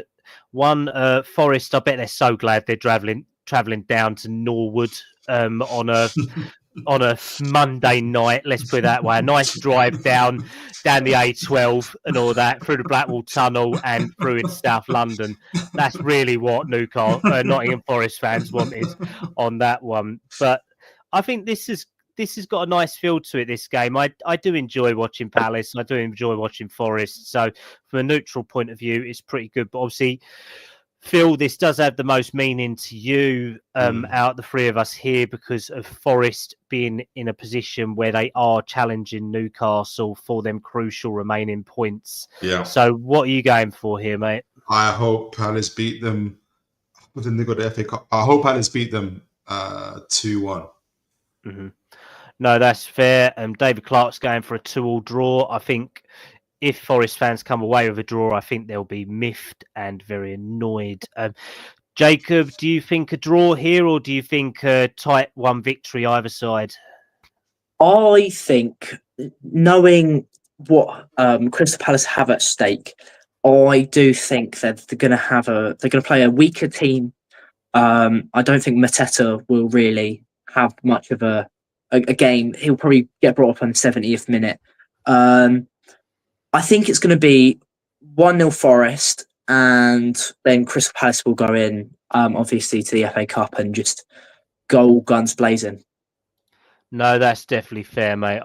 I bet they're so glad they're travelling down to Norwood on a Monday night, let's put it that way. A nice drive down the A12 and all that, through the Blackwall Tunnel and through into South London. That's really what Nottingham Forest fans wanted on that one. But I think this has got a nice feel to it, this game. I do enjoy watching Palace. I do enjoy watching Forest. So from a neutral point of view, it's pretty good. But obviously, Phil, this does have the most meaning to you out of the three of us here because of Forest being in a position where they are challenging Newcastle for them crucial remaining points. Yeah. So what are you going for here, mate? I hope Palace beat them. But then they got the FA Cup. I hope Palace beat them 2-1. Mm-hmm. No, that's fair. David Clark's going for a 2-2 draw. I think if Forest fans come away with a draw, I think they'll be miffed and very annoyed. Jacob, do you think a draw here, or do you think a tight 1 victory either side? I think, knowing what Crystal Palace have at stake, I do think that they're going to play a weaker team. I don't think Mateta will really have much of a game. He'll probably get brought up on the 70th minute. I think it's going to be 1-0 Forest, and then Crystal Palace will go in, obviously, to the FA Cup and just go all guns blazing. No, that's definitely fair, mate.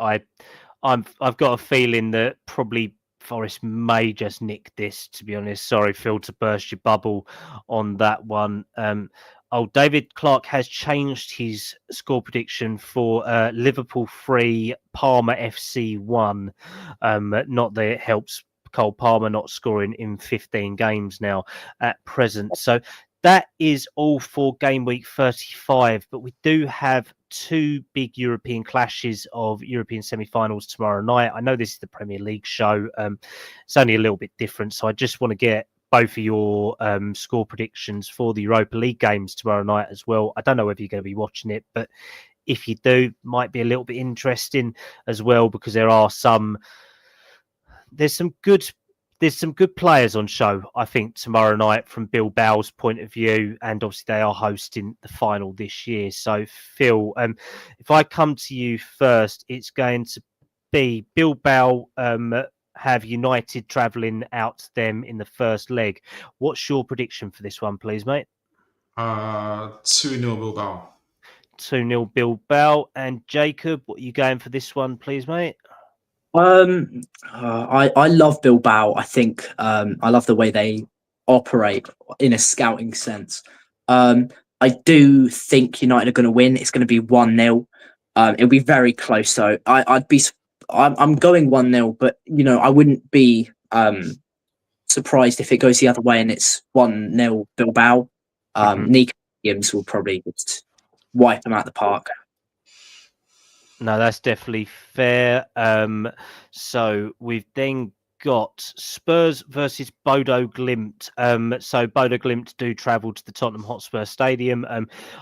I've got a feeling that probably Forest may just nick this. To be honest, sorry, Phil, to burst your bubble on that one. David Clark has changed his score prediction for Liverpool 3, Parma FC 1. Not that it helps Cole Palmer not scoring in 15 games now at present. So that is all for game week 35, but we do have two big European clashes of European semi-finals tomorrow night. I know this is the Premier League show. It's only a little bit different, so I just want to get both of your score predictions for the Europa League games tomorrow night as well. I don't know whether you're going to be watching it, but if you do, might be a little bit interesting as well, because there's some good players on show, I think, tomorrow night from Bilbao's point of view, and obviously they are hosting the final this year. So, Phil, if I come to you first, it's going to be Bilbao have United travelling out to them in the first leg. What's your prediction for this one, please, mate? 2-0 Bilbao. 2-0 Bilbao. And Jacob, what are you going for this one, please, mate? I love Bilbao. I think I love the way they operate in a scouting sense. I do think United are going to win. It's going to be 1-0. It'll be very close. So I'm going 1-0, but I wouldn't be surprised if it goes the other way and it's 1-0 Bilbao. Nico Williams will probably just wipe them out of the park. No, that's definitely fair. So we've then got Spurs versus Bodo Glimt. So Bodo Glimt do travel to the Tottenham Hotspur Stadium.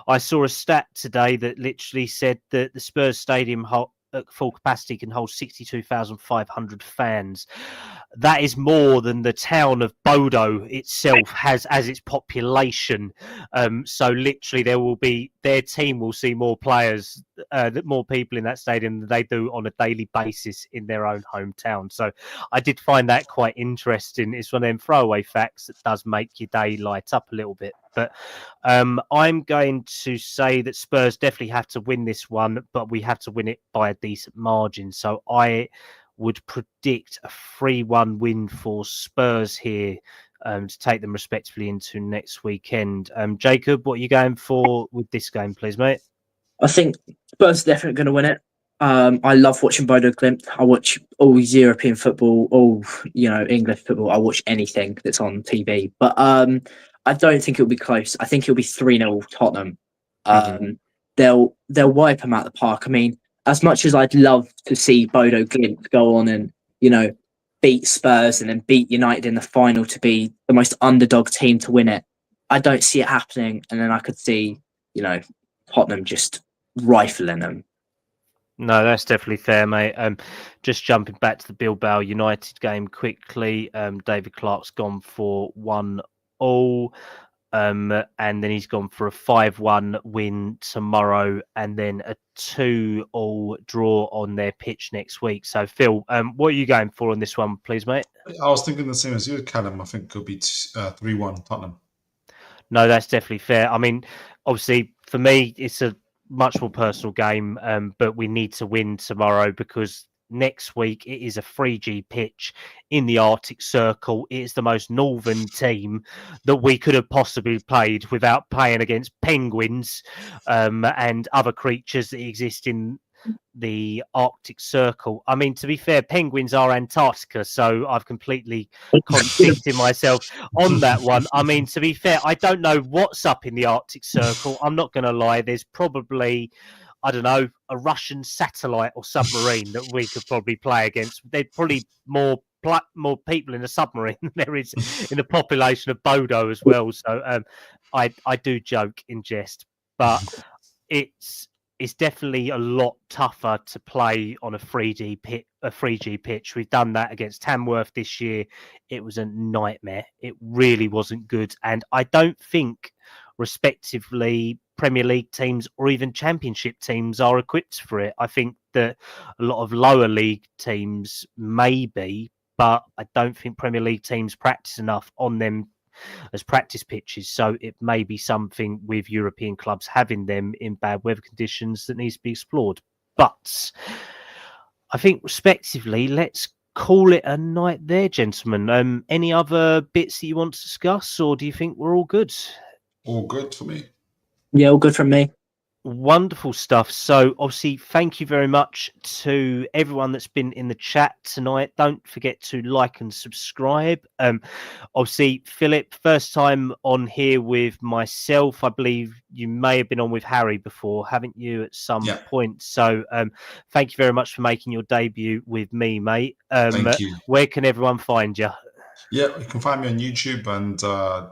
I saw a stat today that literally said that the Spurs Stadium at full capacity can hold 62,500 fans. That is more than the town of Bodo itself has as its population. So literally their team will see more players, more people in that stadium than they do on a daily basis in their own hometown. So I did find that quite interesting. It's one of them throwaway facts that does make your day light up a little bit. But I'm going to say that Spurs definitely have to win this one, but we have to win it by a decent margin. So I would predict a 3-1 win for Spurs here to take them respectively into next weekend. Jacob, what are you going for with this game, please, mate? I think Spurs are definitely going to win it. I love watching Bodo Glimt. I watch all European football, all English football. I watch anything that's on TV. But I don't think it'll be close. I think it'll be 3-0 Tottenham. They'll wipe them out of the park. I mean, as much as I'd love to see Bodo Glimt go on and beat Spurs and then beat United in the final to be the most underdog team to win it, I don't see it happening. And then I could see Tottenham just rifling them. No, that's definitely fair, mate. Just jumping back to the Bilbao United game quickly. David Clark's gone for 1-0. And then he's gone for a 5-1 win tomorrow, and then a 2-2 draw on their pitch next week. So, Phil, what are you going for on this one, please, mate? I was thinking the same as you, Kallum. I think it'll be 3-1 Tottenham. No, that's definitely fair. I mean, obviously, for me, it's a much more personal game, but we need to win tomorrow because next week it is a 3G pitch in the Arctic Circle. It is the most northern team that we could have possibly played without playing against penguins and other creatures that exist in the Arctic Circle. I mean, to be fair, penguins are Antarctica, so I've completely contradicted myself on that one. I mean, to be fair, I don't know what's up in the Arctic Circle. I'm not going to lie. There's probably, I don't know, a Russian satellite or submarine that we could probably play against. There's probably more people in a submarine than there is in the population of Bodo as well. So I do joke in jest, but it's definitely a lot tougher to play on a 3G pitch. We've done that against Tamworth this year. It was a nightmare. It really wasn't good. And I don't think, respectively, Premier League teams or even Championship teams are equipped for it. I think that a lot of lower league teams may be, but I don't think Premier League teams practice enough on them as practice pitches. So it may be something with European clubs having them in bad weather conditions that needs to be explored. But I think respectively, let's call it a night there, gentlemen. Any other bits that you want to discuss, or do you think we're all good? All good for me. Yeah, all good from me. Wonderful stuff. So obviously, thank you very much to everyone that's been in the chat tonight. Don't forget to like and subscribe. Obviously, Philip, first time on here with myself. I believe you may have been on with Harry before, haven't you, at some point? So thank you very much for making your debut with me, mate. Thank you. Where can everyone find you? Yeah, you can find me on YouTube and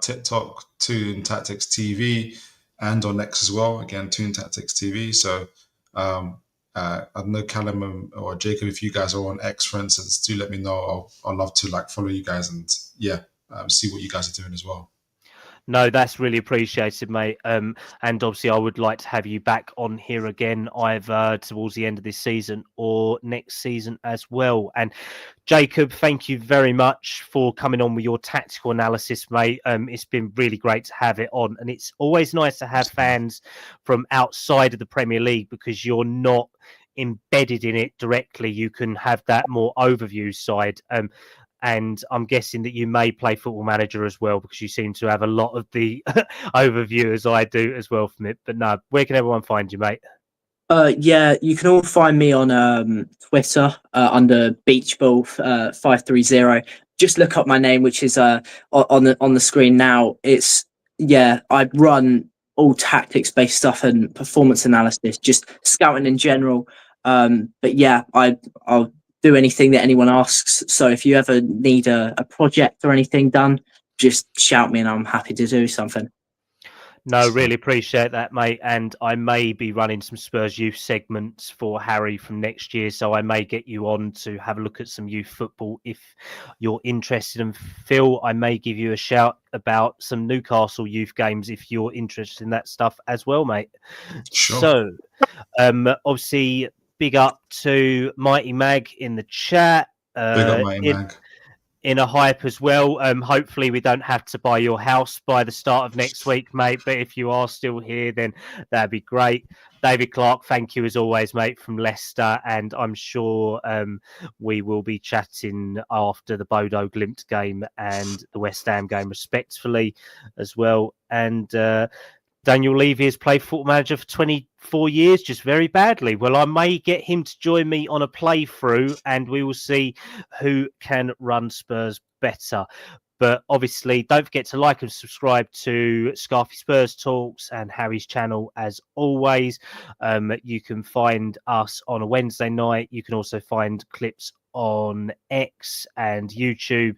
TikTok, Toon Tactics TV, and on X as well. Again, Toon Tactics TV. So I know Kallum or Jacob, if you guys are on X, for instance, do let me know. I'll love to follow you guys and see what you guys are doing as well. No, that's really appreciated, mate. And obviously, I would like to have you back on here again, either towards the end of this season or next season as well. And Jacob, thank you very much for coming on with your tactical analysis, mate. It's been really great to have it on. And it's always nice to have fans from outside of the Premier League, because you're not embedded in it directly. You can have that more overview side. And I'm guessing that you may play Football Manager as well, because you seem to have a lot of the overview as I do as well from it. But no, where can everyone find you, mate? Yeah, you can all find me on Twitter under Beachball530. Just look up my name, which is on the screen now. I run all tactics based stuff and performance analysis, just scouting in general. But yeah, I'll do anything that anyone asks. So if you ever need a project or anything done, just shout me and I'm happy to do something. No, really appreciate that, mate. And I may be running some Spurs youth segments for Harry from next year, so I may get you on to have a look at some youth football if you're interested. And Phil, I may give you a shout about some Newcastle youth games if you're interested in that stuff as well, mate. Sure. So, obviously, big up to Mighty Mag in the chat. Big up Mighty Mag. In a hype as well. Hopefully we don't have to buy your house by the start of next week, mate. But if you are still here, then that'd be great. David Clark, thank you as always, mate, from Leicester. And I'm sure we will be chatting after the Bodo Glimt game and the West Ham game respectively as well. And Daniel Levy has played Football Manager for 24 years, just very badly. Well, I may get him to join me on a playthrough, and we will see who can run Spurs better. But obviously, don't forget to like and subscribe to Scarfey Spurs Talks and Harry's channel as always. You can find us on a Wednesday night. You can also find clips on X and YouTube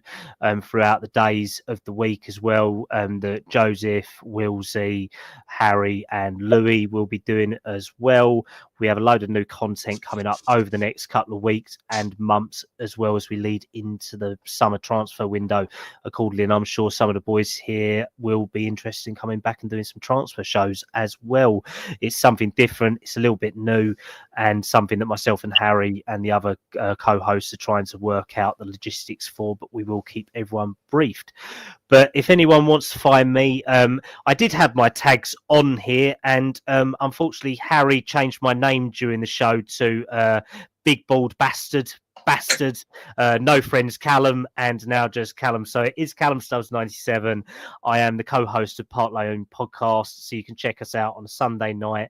throughout the days of the week as well, that Joseph, Wilsey, Harry and Louis will be doing as well. We have a load of new content coming up over the next couple of weeks and months, as well as we lead into the summer transfer window accordingly. And I'm sure some of the boys here will be interested in coming back and doing some transfer shows as well. It's something different. It's a little bit new, and something that myself and Harry and the other co-hosts are trying to work out the logistics for, but we will keep everyone briefed. But if anyone wants to find me, I did have my tags on here, and unfortunately Harry changed my name during the show to Big Bald Bastard, no friends Kallum, and now just Kallum. So it is Kallum Stubbs 97. I am the co-host of Part Own Podcast, so you can check us out on a Sunday night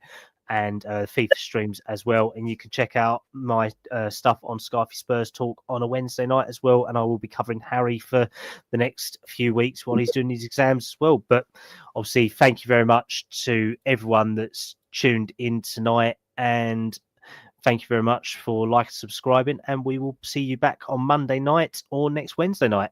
and FIFA streams as well. And you can check out my stuff on Scarfey Spurs Talk on a Wednesday night as well. And I will be covering Harry for the next few weeks while he's doing his exams as well. But obviously, thank you very much to everyone that's tuned in tonight. And thank you very much for liking and subscribing. And we will see you back on Monday night or next Wednesday night.